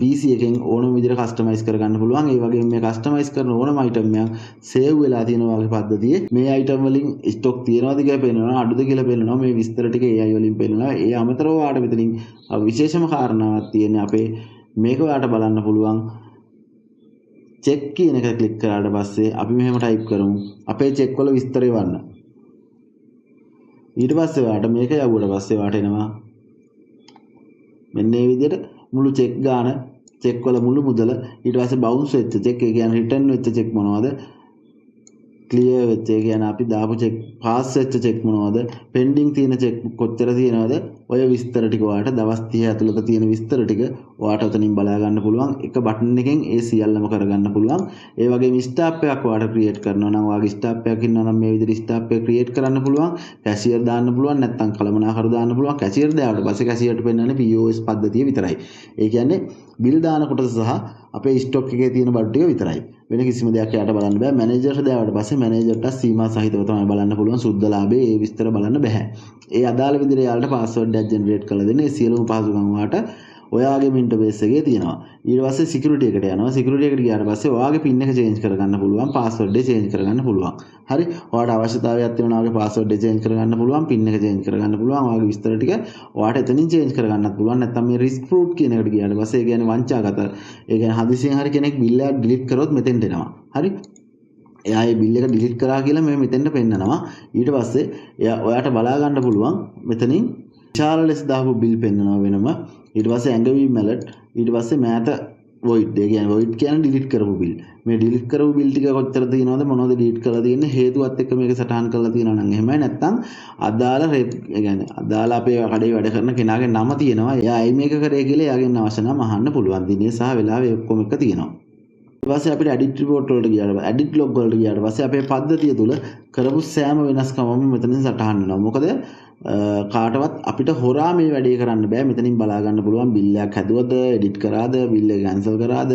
PC එකෙන් ඕනම විදිහට කස්ටමයිස් කරගන්න පුළුවන්. ඒ වගේම මේ කස්ටමයිස් කරන ඕනම අයිටම් එකක් සේව් වෙලා තියෙනවා වගේ පද්ධතියේ මේ අයිටම් වලින් ස්ටොක් තියෙනවද කියලා පේනවා, අඩුද කියලා පේනවා. මේ විස්තර ටික AI වලින් පේනවා. ඒ අමතරව ඔයාලට මෙතනින් විශේෂම කාරණාවක් තියෙන්නේ අපේ මේක ඔයාලට බලන්න පුළුවන්. චෙක් කියන එක ක්ලික් කරාට පස්සේ අපි මෙහෙම ටයිප් කරමු. අපේ චෙක් වල විස්තර එවන්න. ඊට පස්සේ ඔයාලට මේක යවුවට පස්සේ ඔයාලට එනවා මෙන්න මේ විදිහට මුළු චෙක් ගාන, චෙක් වල මුළු මුදල, ඊට පස්සේ බවුන්ස් වෙච්ච චෙක්, ඒ කියන්නේ රිටර්න් වෙච්ච චෙක් මොනවද, ක්ලියර් වෙච්ච, ඒ කියන්නේ අපි දාපු චෙක් පාස් වෙච්ච චෙක් මොනවද, පෙන්ඩිං තියෙන චෙක් කොච්චර තියෙනවද, ඔය විස්තර ටික ඔයාලට දවස් 30 ඇතුළත තියෙන විස්තර ටික ඔයාලට උතනින් බලා ගන්න පුළුවන්. එක බටන් එකෙන් ඒ සියල්ලම කරගන්න පුළුවන්. ඒ වගේම ස්ටාප් එකක් ඔයාලට ක්‍රියේට් කරනවා නම් ඔයාගේ ස්ටාප් එකක් ඉන්නවා නම් මේ විදිහට ස්ටාප් එක ක්‍රියේට් කරන්න පුළුවන්. කැෂියර් දාන්න පුළුවන්, නැත්නම් කළමනාකරු දාන්න පුළුවන්. කැෂියර් දාවට පස්සේ කැෂියර්ට පෙන්නන්නේ POS පද්ධතිය විතරයි. ඒ කියන්නේ බිල් දාන කොටස සහ අපේ ස්ටොක් එකේ තියෙන බඩු ටික විතරයි. වෙන කිසිම දෙයක් යට බලන්න බෑ. මැනේජර්ට දාවට පස්සේ මැනේජර්ට සීමා සහිතව තමයි බලන්න පුළුවන්. සුද්ධ ලාභයේ ඒ විස්තර බලන්න බෑ. ඒ අදාළ විදිහට යාලට පාස්වර්ඩ් එකක් ජෙනරේට් කරලා දෙන්න. ඒ සියලුම පහසුකම් ඔයාට ඔයාගේ ඉන්ටර්ෆේස් එකේ තියෙනවා. ඊට පස්සේ සිකියුරිටි එකට යනවා. සිකියුරිටි එකට ගියාට පස්සේ ඔයාගේ PIN එක චේන්ජ් කරගන්න පුළුවන්. පාස්වර්ඩ් එක චේන්ජ් කරගන්න පුළුවන්. හරි. ඔයාට අවශ්‍යතාවයක් තියෙනවා ඔයාගේ පාස්වර්ඩ් එක චේන්ජ් කරගන්න පුළුවන්. PIN එක චේන්ජ් කරගන්න පුළුවන්. ඔයාගේ විස්තර ටික ඔයාට එතනින් චේන්ජ් කරගන්නත් පුළුවන්. නැත්නම් මේ රිස්ක් ප්‍රූෆ් කියන එකට ගියාට පස්සේ ඒ කියන්නේ වංචාගත. ඒ කියන්නේ හදිසියෙන් හරි කෙනෙක් බිල් එක ඩිලීට් කරොත් මෙතෙන්ට එනවා. හරි. එයා මේ බිල් එක ඩිලීට් කරා කියලා මේ මෙතෙන්ට පෙන්නනවා. ඊට පස්සේ ඔයාට බලා ගන්න පුළුවන් මෙතනින් විශාල ලෙස දාපු බිල් පෙන්නනවා වෙනම. ඊට පස්සේ ඇඟවීම් ඇලර්ට්, ඊට පස්සේ මෑත void, ඒ කියන්නේ void කියන්නේ ඩිලීට් කරපු බිල්. මේ ඩිලීට් කරපු බිල් ටික කොච්චර තියෙනවද, මොනවද ඩිලීට් කරලා තියෙන්නේ, හේතුවත් එක්ක මේක සටහන් කරලා තියෙනවා නම් එහෙමයි. නැත්නම් අදාළ ඒ කියන්නේ අදාළ අපේ කඩේ වැඩ කරන කෙනාගේ නම තියෙනවා. එයා ඇයි මේක කරේ කියලා එයාගෙන් අවශ්‍ය නම් අහන්න පුළුවන්. දිනේ සහ වෙලාවේ ඔක්කොම එක තියෙනවා. ඊට පස්සේ අපිට edit report වලට ගියාට edit log වලට ගියාට පස්සේ අපේ පද්ධතිය තුල කරපු සෑම වෙනස්කමම මෙතනින් සටහන් වෙනවා. මොකද කාටවත් අපිට හොරා මේ වැඩේ කරන්න බෑ. මෙතනින් බලා ගන්න පුළුවන් බිල් එකක් හැදුවද, එඩිට් කරාද, බිල් එක කැන්සල් කරාද,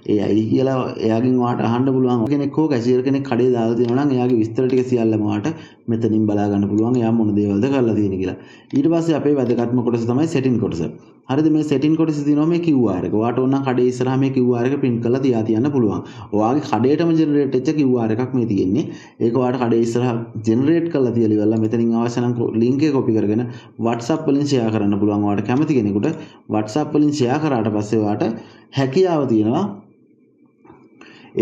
ඒ ඇයි කියලා එයාගෙන් ඔයාට අහන්න පුළුවන්. කෙනෙක් හෝ කැෂියර් කෙනෙක් කඩේ දාලා තියෙනවා නම් එයාගේ විස්තර ටික සියල්ලම ඔයාට මෙතනින් බලා ගන්න පුළුවන්. එයා මොන දේවල්ද කරලා තියෙන්නේ කියලා. ඊට පස්සේ අපේ වැදගත්ම කොටස තමයි setting කොටස. හරිද? මේ setting කොටස තියෙනවා මේ QR එක. ඔයාට ඕන නම් කඩේ ඉස්සරහා මේ QR එක print කරලා තියන්න පුළුවන්. ඔයාගේ කඩේටම generate වෙච්ච QR එකක් මේ තියෙන්නේ. ඒක ඔයාට කඩේ ඉස්සරහා generate කරලා තියලා ඉවරලා මෙතනින් අවශ්‍ය නම් link එක copy කරගෙන WhatsApp වලින් share කරන්න පුළුවන්. ඔයාට කැමති කෙනෙකුට WhatsApp වලින් share කරාට පස්සේ ඔයාට හැකියාව තියෙනවා.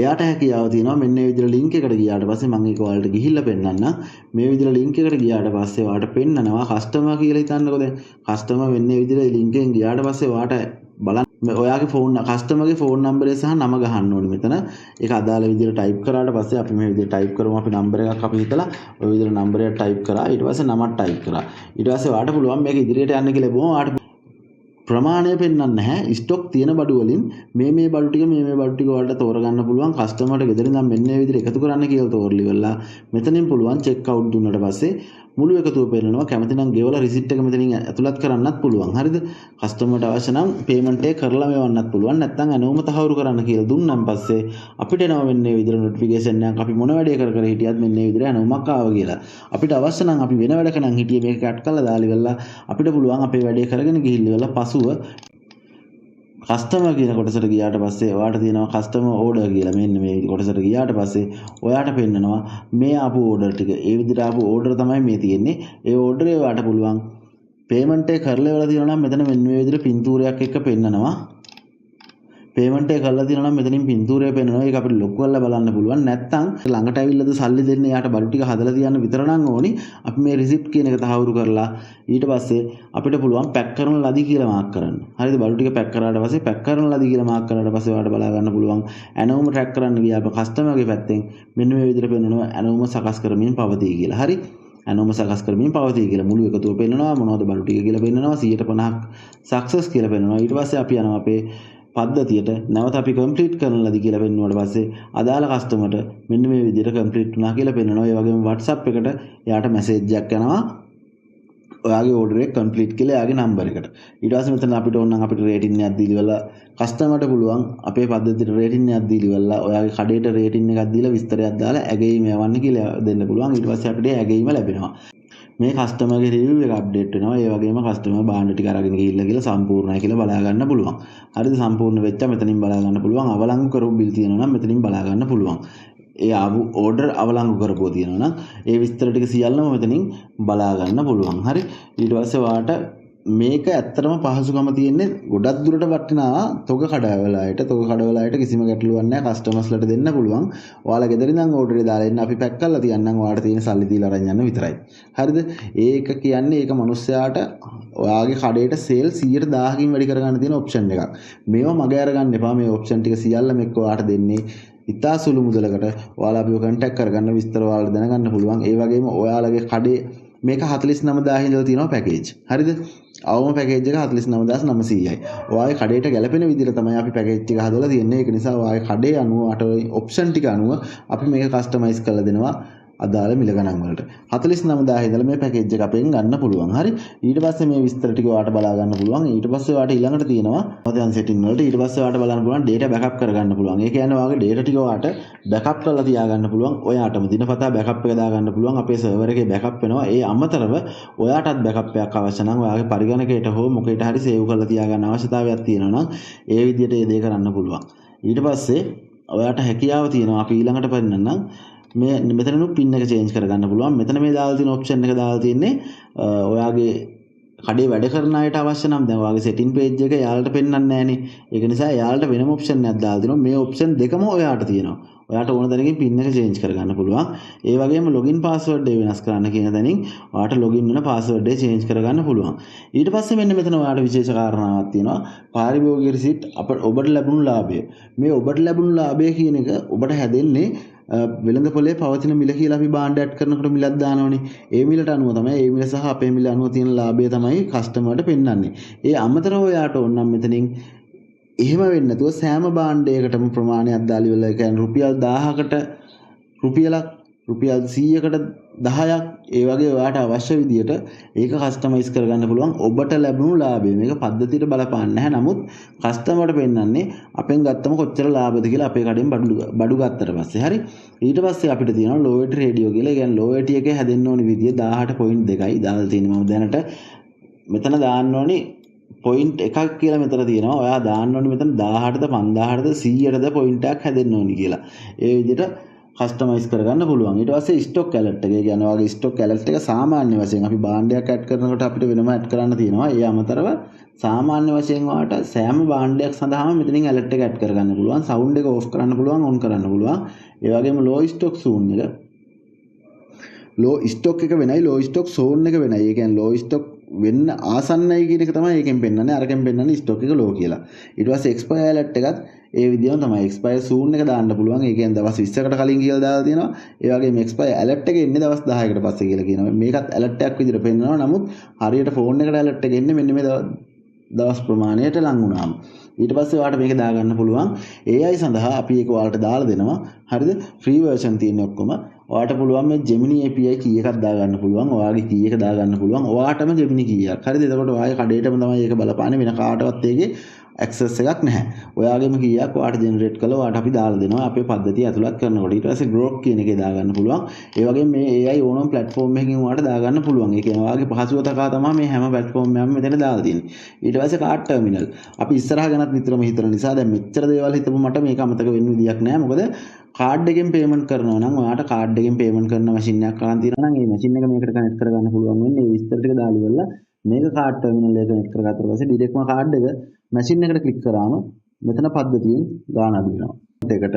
එයාට හැකියාව තියෙනවා මෙන්න මේ විදිහට link එකට ගියාට පස්සේ මම ඒක ඔයාලට ගිහිල්ලා පෙන්නන්නම්. මේ විදිහට link එකට ගියාට පස්සේ ඔයාලට පෙන්නනවා customer කියලා හිතන්නකෝ. දැන් customer වෙන්නේ මේ විදිහට link එකෙන් ගියාට පස්සේ ඔයාට බලන්න ඔයාගේ ෆෝන් කස්ටමර්ගේ ෆෝන් නම්බරය සහ නම ගහන්න ඕනේ මෙතන. ඒක අදාළ විදිහට ටයිප් කරාට පස්සේ අපි මේ විදිහට ටයිප් කරමු. අපි නම්බර එකක් අපි හිතලා ඔය විදිහට නම්බර එක ටයිප් කරා. ඊට පස්සේ නමක් ටයිප් කරා. ඊට පස්සේ ඔයාට පුළුවන් මේක ඉදිරියට යන්න කියලා බොහොම ඔයාට ප්‍රමාණය පෙන්වන්නේ නැහැ. ස්ටොක් තියෙන බඩු වලින් මේ බඩු ටික මේ බඩු ටික වලට තෝරගන්න පුළුවන්. කස්ටමර්ට ගෙදරින් නම් මෙන්න මේ විදිහට එකතු කරන්න කියලා තෝරලි වෙලා මෙතනින් පුළුවන් චෙක් අවුට් දුන්නාට පස්සේ මුළු එකතුව පෙන්නනවා. කැමති නම් ගෙවලා රිසිට් එක මෙතනින් ඇතුළත් කරන්නත් පුළුවන්. හරිද? කස්ටමර්ට අවශ්‍ය නම් පේමන්ට් එක කරලා මෙවන්නත් පුළුවන්. නැත්නම් අනෝම තහවුරු කරන්න කියලා දුන්නාන් පස්සේ අපිට එනවා මෙන්න මේ විදිහට නොටිෆිකේෂන් එකක්. අපි මොන වැඩේ කර හිටියත් මෙන්න මේ විදිහට අනෝමක් ආවා කියලා. අපිට අවශ්‍ය නම් අපි වෙන වැඩක නම් හිටියේ මේක කට් කරලා දාලා ඉවරලා අපිට පුළුවන් අපේ වැඩේ කරගෙන ගිහිල්ලා ඉවරලා පසුව කස්ටමර් කියන කොටසට ගියාට පස්සේ ඔයාට තියෙනවා කස්ටමර් ඕඩර් කියලා. මෙන්න මේ කොටසට ගියාට පස්සේ ඔයාට පෙන්නනවා මේ ආපු ඕඩර් ටික. ඒ විදිහට ආපු ඕඩර් තමයි මේ තියෙන්නේ. ඒ ඕඩරේ ඔයාට පුළුවන් පේමන්ට් එක කරලා ඉවරලා තියෙනවා නම් මෙතන මෙන්න මේ විදිහට පින්තූරයක් එක්ක පෙන්නනවා. පේමන්ට් එක කරලා තියෙනවා නම් මෙතනින් පින්තූරය පෙන්නනවා. ඒක අපිට ලොක් කරලා බලන්න පුළුවන්. නැත්නම් ළඟට ඇවිල්ලාද සල්ලි දෙන්න යාට බඩු ටික හදලා තියන්න විතර නම් ඕනි. අපි මේ රිසිප්ට් කියන එක තහවුරු කරලා ඊට පස්සේ අපිට පුළුවන් පැක් කරන ලදී කියලා මාක් කරන්න. හරිද? බඩු ටික පැක් කරාට පස්සේ පැක් කරන ලදී කියලා මාක් කරාට පස්සේ ඔයාලට බලා ගන්න පුළුවන් ඇනවුම ට්‍රැක් කරන්න ගියාම කස්ටමර්ගේ පැත්තෙන් මෙන්න මේ විදිහට පෙන්නනවා ඇනවුම සකස් කරමින් පවතී කියලා. හරි? ඇනවුම සකස් කරමින් පවතී කියලා මුළු එකතුව පෙන්නනවා. මොනවද බඩු ටික කියලා පෙන්නනවා. 150ක් සක්සස් කියලා පෙන්නනවා. ඊට පස්සේ අපි යනවා අපේ පද්ධතියට නැවත අපි කම්ප්ලීට් කරන ලදී කියලා පෙන්වුවාට පස්සේ අදාළ කස්ටමර්ට මෙන්න මේ විදිහට කම්ප්ලීට් වුණා කියලා පෙන්වනවා. ඒ වගේම WhatsApp එකට එයාට මැසේජ් එකක් යනවා. ඔයාගේ ඕඩර් එක කම්ප්ලීට් කියලා එයාගේ නම්බර් එකට. ඊට පස්සේ මෙතන අපිට ඕන නම් අපිට රේටින් එකක් දීලා කස්ටමර්ට පුළුවන් අපේ පද්ධතියට රේටින් එකක් දීලා ඔයාගේ කඩේට රේටින් එකක් දීලා විස්තරයක් දාලා ඇගීම යවන්න කියලා දෙන්න පුළුවන්. ඊට පස්සේ අපිට ඇගීම ලැබෙනවා. මේ කස්ටමර්ගේ රිවිව් එක අප්ඩේට් වෙනවා. ඒ වගේම කස්ටමර් භාණ්ඩ ටික අරගෙන ගිහිල්ලා කියලා සම්පූර්ණයි කියලා බලා ගන්න පුළුවන්. හරිද? සම්පූර්ණ වෙච්චා මෙතනින් බලා ගන්න පුළුවන්. අවලංගු කරපු බිල් තියෙනවා නම් මෙතනින් බලා ගන්න පුළුවන්. ඒ ආපු ඕඩර් අවලංගු කරපුවා තියෙනවා නම් ඒ විස්තර ටික සියල්ලම මෙතනින් බලා ගන්න පුළුවන්. හරි? ඊට පස්සේ ඔයාට මේක ඇත්තටම පහසුකම තියෙන්නේ ගොඩක් දුරට වටිනා තොග කඩවලායට කිසිම ගැටලුවක් නැහැ. කස්ටමර්ස්ලට දෙන්න පුළුවන්. ඔයාලා ගෙදර ඉඳන් ඕඩරේ දාලා එන්න අපි පැක් කරලා තියන්නම්. ඔයාලට තියෙන සල්ලි දීලා අරන් යන්න විතරයි. හරිද? ඒක කියන්නේ ඒක මිනිස්සයාට ඔයාගේ කඩේට සේල් 100,000කින් වැඩි කරගන්න තියෙන ඔප්ෂන් එකක්. මේවා මගේ අරගන්න එපා. මේ ඔප්ෂන් ටික සියල්ලම එක්ක ඔයාලට දෙන්නේ ඉතා සුළු මුදලකට. ඔයාලා අපිව කන්ටැක්ට් කරගන්න විස්තර ඔයාලට දැනගන්න පුළුවන්. ඒ වගේම ඔයාලගේ කඩේ මේක 49000 ඉඳලා තියෙනවා පැකේජ්. හරිද? අවම පැකේජ් එක 49900යි. ඔයාගේ කඩේට ගැලපෙන විදිහට තමයි අපි පැකේජ් එක හදලා තියෙන්නේ. ඒක නිසා ඔයාගේ කඩේ අනුව අට ඔප්ෂන් ටික අනුව අපි මේක කස්ටමයිස් කරලා දෙනවා අදාළ මිල ගණන් වලට. 49000 ඉඳලා මේ පැකේජ් එක අපෙන් ගන්න පුළුවන්. හරි? ඊට පස්සේ මේ විස්තර ටික ඔයාට බලා ගන්න පුළුවන්. ඊට පස්සේ ඔයාට ඊළඟට තියෙනවා ඔයාගේ සෙටින් වලට. ඊට පස්සේ ඔයාට බලන්න පුළුවන් data backup කරගන්න පුළුවන්. ඒ කියන්නේ ඔයාගේ data ටික ඔයාට backup කරලා තියාගන්න පුළුවන්. ඔයාටම දිනපතා backup එක දාගන්න පුළුවන්. අපේ server එකේ backup වෙනවා. ඒ අමතරව ඔයාටත් backup එකක් අවශ්‍ය නම් ඔයාගේ පරිගණකයට හෝ මොකේට හරි save කරලා තියාගන්න අවශ්‍යතාවයක් තියෙනවා නම් ඒ විදිහට ඒ දේ කරන්න පුළුවන්. ඊට පස්සේ ඔයාට හැකියාව තියෙනවා අපි ඊළඟට පෙන්නන්නම් මේ මෙතනු පින් එක චේන්ජ් කරගන්න පුළුවන්. මෙතන මේ දාලා තියෙන ඔප්ෂන් එක දාලා තියෙන්නේ ඔයාගේ කඩේ වැඩ කරන අයට අවශ්‍ය නම් දැන් ඔයාගේ සෙටින් පේජ් එක එයාලට පෙන්වන්නේ නැහනේ. ඒක නිසා එයාලට වෙනම ඔප්ෂන් එකක් දාලා දෙනවා. මේ ඔප්ෂන් දෙකම ඔයාට තියෙනවා. ඔයාට ඕන තැනකින් පින් එක චේන්ජ් කරගන්න පුළුවන්. ඒ වගේම ලොගින් පාස්වර්ඩ් එක වෙනස් කරන්න කියන තැනින් ඔයාට ලොගින් වෙන පාස්වර්ඩ් එක චේන්ජ් කරගන්න පුළුවන්. ඊට පස්සේ මෙන්න මෙතන ඔයාට විශේෂ කාරණාවක් තියෙනවා. පාරිභෝගික රිසිට් ඔබට ලැබුණු ලාභය. මේ ඔබට ලැබුණු ලාභය කියන එක ඔබට හැදෙන්නේ වෙළඳ පොලේ පවතින මිල කියලා අපි භාණ්ඩ ඇඩ් කරනකොට මිලක් දානවනේ. ඒ මිලට අනුව තමයි ඒ මිල සහ අපේ මිල අනුව තියෙන ලාභය තමයි කස්ටමර්ට පෙන්වන්නේ. ඒ අමතරව ඔයාට ඕන නම් මෙතනින් එහෙම වෙන්නේ නැතුව සෑම භාණ්ඩයකටම ප්‍රමාණයක් දාලා ඉවරලා ඒ කියන්නේ රුපියල් 1000කට රුපියල් 100කට 10ක් ඒ වගේ ඔයාට අවශ්‍ය විදියට ඒක කස්ටමයිස් කරගන්න පුළුවන්. ඔබට ලැබුණු ලාභය මේක පද්ධතියට බලපාන්නේ නැහැ. නමුත් කස්ටමර්ට පෙන්වන්නේ අපෙන් ගත්තම කොච්චර ලාභද කියලා අපේ කඩෙන් බඩු ගත්තට පස්සේ. හරි? ඊට පස්සේ අපිට තියෙනවා ලෝවෙට් රේඩියෝ කියලා. ඒ කියන්නේ ලෝවෙට් එකේ හැදෙන්න ඕනි විදිය 18.2යි දාලා තියෙනවා. මම දැනට මෙතන දාන්න ඕනි පොයින්ට් එකක් කියලා මෙතන තියෙනවා. ඔයා දාන්න ඕනි මෙතන 18ද 5000ද 100ද පොයින්ට් එකක් හැදෙන්න ඕනි කියලා. ඒ විදිහට කස්ටමයිස් කරගන්න පුළුවන්. ඊට පස්සේ ස්ටොක් ඇලර්ට් එක. ඒ කියන්නේ ඔයාගේ ස්ටොක් ඇලර්ට් එක සාමාන්‍ය වශයෙන් අපි භාණ්ඩයක් ඇඩ් කරනකොට අපිට වෙනම ඇඩ් කරන්න තියෙනවා. ඒ අමතරව සාමාන්‍ය වශයෙන් ඔයාට සෑම භාණ්ඩයක් සඳහාම මෙතනින් ඇලර්ට් එක ඇඩ් කරගන්න පුළුවන්. සවුන්ඩ් එක ඕෆ් කරන්න පුළුවන්, ඔන් කරන්න පුළුවන්. ඒ වගේම ලෝ ස්ටොක් සූන් එක. ලෝ ස්ටොක් එක වෙනයි, ලෝ ස්ටොක් සෝන් එක වෙනයි. ඒ කියන්නේ ලෝ ස්ටොක් වෙන්න ආසන්නයි කියන එක තමයි ඒකෙන් පෙන්වන්නේ. අරකින් පෙන්වන්නේ ස්ටොක් එක ලෝ කියලා. ඊට පස්සේ එක්ස්පයර් ඇලර්ට් එකත් ඒ විදිහම තමයි. එක්ස්පයර් සූන් එක දාන්න පුළුවන්. ඒ කියන්නේ දවස් 20කට කලින් කියලා දාලා තියෙනවා. ඒ වගේම එක්ස්පයර් ඇලර්ට් එක එන්නේ දවස් 10කට පස්සේ කියලා කියනවා. මේකත් ඇලර්ට් එකක් විදිහට පෙන්වනවා. නමුත් හරියට ෆෝන් එකට ඇලර්ට් එක එන්නේ මෙන්න මේ දවස් ප්‍රමාණයට ලං වුණාම. ඊට පස්සේ ඔයාලට මේක දාගන්න පුළුවන්. AI සඳහා අපි ඒක ඔයාලට දාලා දෙනවා. හරිද? ෆ්‍රී වර්ෂන් තියෙන ඔක්කොම. ඔයාට පුළුවන් මේ Gemini API කී එකක් දාගන්න පුළුවන්. ඔයාගේ කී එක දාගන්න පුළුවන්. ඔයාටම Gemini කීයක්. හරිද? එතකොට ඔයාගේ කඩේටම තමයි ඒක බලපාන්නේ. වෙන කාටවත් ඒකේ access එකක් නැහැ. ඔයාගේම කීයක් ඔයාට generate කළා ඔයාට අපි දාලා දෙනවා අපේ පද්ධතිය ඇතුළත් කරනකොට. ඊට පස්සේ grok කියන එකේ දාගන්න පුළුවන්. ඒ වගේම මේ AI ඕනම platform එකකින් ඔයාට දාගන්න පුළුවන්. ඒ කියන්නේ ඔයාගේ පහසුව තකා තමයි මේ හැම platform එකක්ම මෙතන දාලා තියෙන්නේ. ඊට පස්සේ card terminal. අපි ඉස්සරහ ගැනත් නිතරම හිතන නිසා දැන් මෙච්චර දේවල් හිතපු මට මේක අමතක වෙන්න විදියක් නැහැ. මොකද කාඩ් එකෙන් පේමන්ට් කරනවා නම් ඔයාට කාඩ් එකෙන් පේමන්ට් කරන මැෂින් එකක් අරන් තියෙනවා නම් ඒ මැෂින් එක මේකට කනෙක්ට් කරගන්න පුළුවන් වෙන්නේ මේ විස්තර ටික දාලා ඉවරලා මේක කාඩ් ටර්මිනල් එක කනෙක්ට් කරගත්තට පස්සේ ඩිරෙක්ට්ම කාඩ් එක මැෂින් එකට ක්ලික් කරාම මෙතන පද්ධතියෙන් ගාන අඩු වෙනවා. ඒකට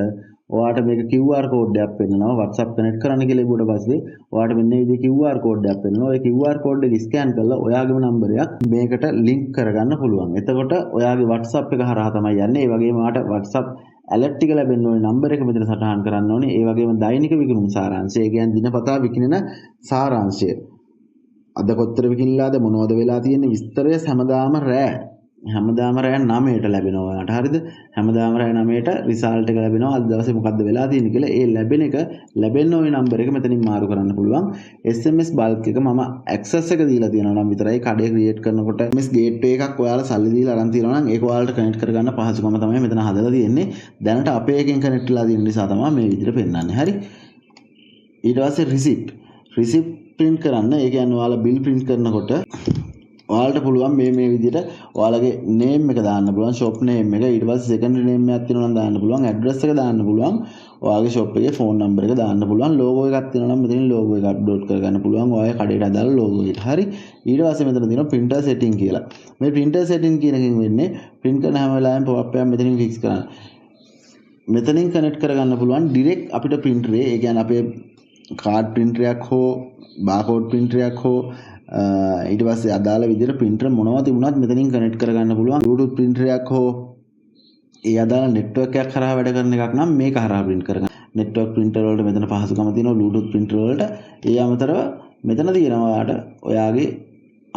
ඔයාට මේක QR කෝඩ් එකක් පෙන්නනවා WhatsApp කනෙක්ට් කරන්න කියලා ඉබුවට පස්සේ ඔයාට මෙන්න මේ විදිහේ QR කෝඩ් එකක් පෙන්නනවා. ඒ QR කෝඩ් එක ස්කෑන් කරලා ඔයාගේම නම්බරයක් මේකට ලින්ක් කරගන්න පුළුවන්. එතකොට ඔයාගේ WhatsApp එක හරහා තමයි යන්නේ. ඒ වගේම ඔයාට WhatsApp ඇලර්ට් ටික ලැබෙන්න ඕනේ නම්බර එක මෙතන සටහන් කරන්න ඕනේ. ඒ වගේම දෛනික විකිණුම් සාරාංශය. ඒ කියන්නේ දිනපතා විකිණෙන සාරාංශය. අද කොච්චර විකිණලාද මොනවද වෙලා තියෙන්නේ විස්තරය හැමදාම රෑ 9ට ලැබෙනවා ඔයාලට. හරිද? හැමදාම රෑ 9ට රිසල්ට් එක ලැබෙනවා. අද දවසේ මොකද්ද වෙලා තියෙන්නේ කියලා. ඒ ලැබෙන එක ලැබෙන්න ওই නම්බර එක මෙතනින් මාරු කරන්න පුළුවන්. SMS bulk එක මම access එක දීලා තියෙනවා නම් විතරයි කඩේ ක්‍රියේට් කරනකොට SMS gateway එකක් ඔයාලා සල්ලි දීලා අරන් තියෙනවා නම් ඒක ඔයාලට කනෙක්ට් කරගන්න පහසුකම තමයි මෙතන හදලා තියෙන්නේ. දැනට අපේ එකෙන් කනෙක්ට් වෙලා තියෙන නිසා තමයි මේ විදිහට පෙන්නන්නේ. හරි? ඊට පස්සේ receipt print කරන්න. ඒ කියන්නේ ඔයාලා bill print කරනකොට ඔයාලට පුළුවන් මේ විදිහට ඔයාලගේ name එක දාන්න පුළුවන් shop name එක. ඊට පස්සේ secondary name එකක් තියෙනවා නම් දාන්න පුළුවන්. address එක දාන්න පුළුවන්. ඔයාගේ shop එකේ phone number එක දාන්න පුළුවන්. logo එකක් තියෙනවා නම් මෙතනින් logo එක upload කරගන්න පුළුවන්. ඔයාගේ කඩේට අදාළ logo එක. හරි. ඊට පස්සේ මෙතන තියෙනවා printer setting කියලා. මේ printer setting කියන එකෙන් වෙන්නේ print කරන හැම වෙලාවෙම pop up එකක් මෙතනින් fix කරන්න. මෙතනින් connect කරගන්න පුළුවන් direct අපිට printer ඒ කියන්නේ අපේ card printer එකක් හෝ barcode printer එකක් හෝ ඊට පස්සේ අදාළ විදිහට printer මොනවා තිබුණත් මෙතනින් connect කරගන්න පුළුවන්. Bluetooth printer එකක් හෝ ඒ අදාළ network එකක් කරා වැඩ කරන එකක් නම් මේක හරහා print කරගන්න. network printer වලට මෙතන පහසුකම තියෙනවා. Bluetooth printer වලට ඒ අමතරව මෙතන තියෙනවා ඔයාට ඔයාගේ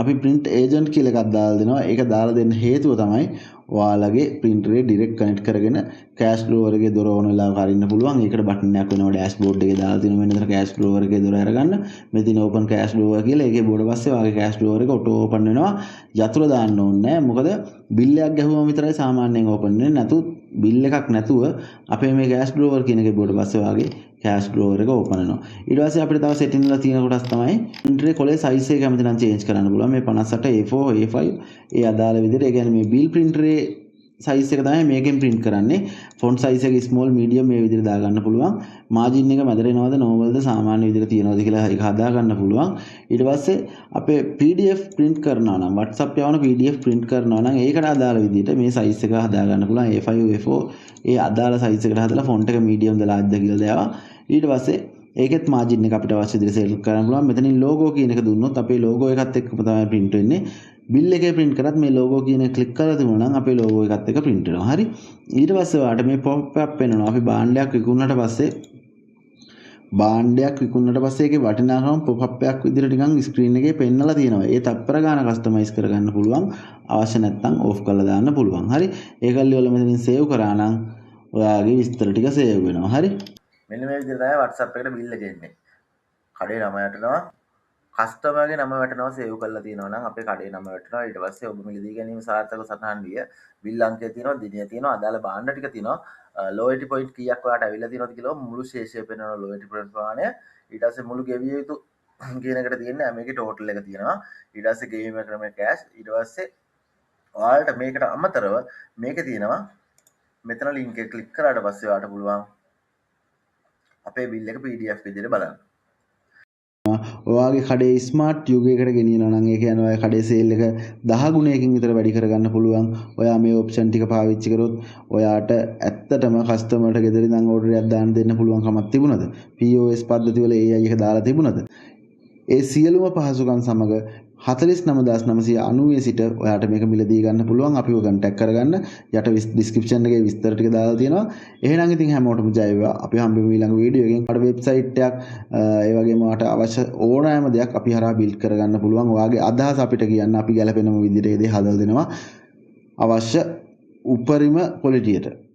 අපි print agent කියලා එකක් දාලා දෙනවා. ඒක දාලා දෙන්න හේතුව තමයි ඔයාලගේ printer එක direct connect කරගෙන cache drawer එකේ දොර ඕන වෙලාවක අරින්න පුළුවන්. ඒකට බටන් එකක් වෙනවා dashboard එකේ දාලා තියෙනවා. මෙන්න මෙතන cache drawer එකේ දොර අරගන්න. මෙතන open cache drawer කියලා ඒකේ බෝඩ පස්සේ ඔයාගේ cache drawer එක auto open වෙනවා. යතුරු දාන්න ඕනේ නැහැ. මොකද bill එකක් ගැහුවම විතරයි සාමාන්‍යයෙන් open වෙන්නේ. නැතු bill එකක් නැතුව අපේ මේ cache drawer කියන එකේ බෝඩ පස්සේ ඔයාගේ cache drawer එක open වෙනවා. ඊට පස්සේ අපිට තව setting වල තියෙන කොටස් තමයි printer එකේ කොලේ size එක කැමති නම් change කරන්න පුළුවන්. මේ 58 A4 A5 ඒ අදාළ විදිහට ඒ කියන්නේ මේ bill printer size එක තමයි මේකෙන් print කරන්නේ. font size එක small medium මේ විදිහට දාගන්න පුළුවන්. margin එක මැදට එනවද normal ද සාමාන්‍ය විදිහට තියනවද කියලා ඒක හදා ගන්න පුළුවන්. ඊට පස්සේ අපේ PDF print කරනවා නම් WhatsApp යවන PDF print කරනවා නම් ඒකට අදාළ විදිහට මේ size එක හදා ගන්න පුළුවන්. A5 A4 ඒ අදාළ size එකට හදලා font එක medium ද large ද කියලා දාවා. ඊට පස්සේ ඒකෙත් margin එක අපිට අවශ්‍ය විදිහට select කරන්න පුළුවන්. මෙතනින් logo කියන එක දුන්නොත් අපේ logo එකත් එක්කම තමයි print වෙන්නේ. bill එකේ print කරත් මේ logo කියන එක click කරලා තිබුණා නම් අපේ logo එකත් එක්ක print වෙනවා. හරි. ඊට පස්සේ ඔයාලට මේ pop up වෙනවා. අපි භාණ්ඩයක් විකුණුනට පස්සේ ඒකේ වටිනාකම pop up එකක් විදිහට නිකන් screen එකේ පෙන්නලා තියෙනවා. ඒ තත්පර ගාන customize කරගන්න පුළුවන්. අවශ්‍ය නැත්නම් off කරලා දාන්න පුළුවන්. හරි. ඒකල්ලි වල මෙතනින් save කරා නම් ඔයාගේ විස්තර ටික save වෙනවා. හරි. මෙන්න මේ විදිහට තමයි WhatsApp එකට bill එක එන්නේ. කඩේ නම යටනවා. කස්ටමර්ගේ නම වැටෙනවා සේව් කරලා තියෙනවා නම් අපේ කඩේ නම වැටෙනවා. ඊට පස්සේ ඔබ මිලදී ගැනීම සාර්ථක සටහන් දිය බිල් අංකය තියෙනවා, දිනය තියෙනවා, අදාළ භාණ්ඩ ටික තියෙනවා, ලෝයල්ටි පොයින්ට් කීයක් ඔයාලට ඇවිල්ලා තියෙනවද කියලා මුළු ශේෂය පෙන්වන ලෝයල්ටි පොයින්ට් ප්‍රමාණය. ඊට පස්සේ මුළු ගෙවිය යුතු කියන එකට තියෙන්නේ මේකේ ටෝටල් එක තියෙනවා. ඊට පස්සේ ගෙවීම ක්‍රමය කෑෂ්. ඊට පස්සේ ඔයාලට මේකට අමතරව මේකේ තියෙනවා මෙතන ලින්ක් එක ක්ලික් කරාට පස්සේ ඔයාලට පුළුවන් අපේ බිල් එක PDF විදිහට බලන්න. ඔයාගේ කඩේ ස්මාර්ට් යුගයකට ගෙනියනවා නම් ඒ කියන්නේ ඔයාගේ කඩේ සේල් එක 10 ගුණයකින් විතර වැඩි කරගන්න පුළුවන්. ඔයා මේ ඔප්ෂන් ටික පාවිච්චි කරොත් ඔයාට ඇත්තටම කස්ටමර්ට ගෙදර ඉඳන් ඕඩර් එකක් දාන්න දෙන්න පුළුවන් කමක් තිබුණද? POS පද්ධති වල AI එක දාලා තිබුණද? ඒ සියලුම පහසුකම් සමග 49990 සිට ඔයාට මේක මිලදී ගන්න පුළුවන්. අපිව contact කරගන්න. යට description එකේ විස්තර ටික දාලා තියෙනවා. එහෙනම් ඉතින් හැමෝටම ජය වේවා. අපි හම්බෙමු ඊළඟ වීඩියෝ එකෙන්. අපේ වෙබ්සයිට් එකක් ඒ වගේම ඔයාට අවශ්‍ය ඕනෑම දෙයක් අපි හරහා build කරගන්න පුළුවන්. ඔයාගේ අදහස් අපිට කියන්න අපි ගැලපෙනම විදිහට ඒ දේ හදලා දෙනවා. අවශ්‍ය උපරිම quality එකට.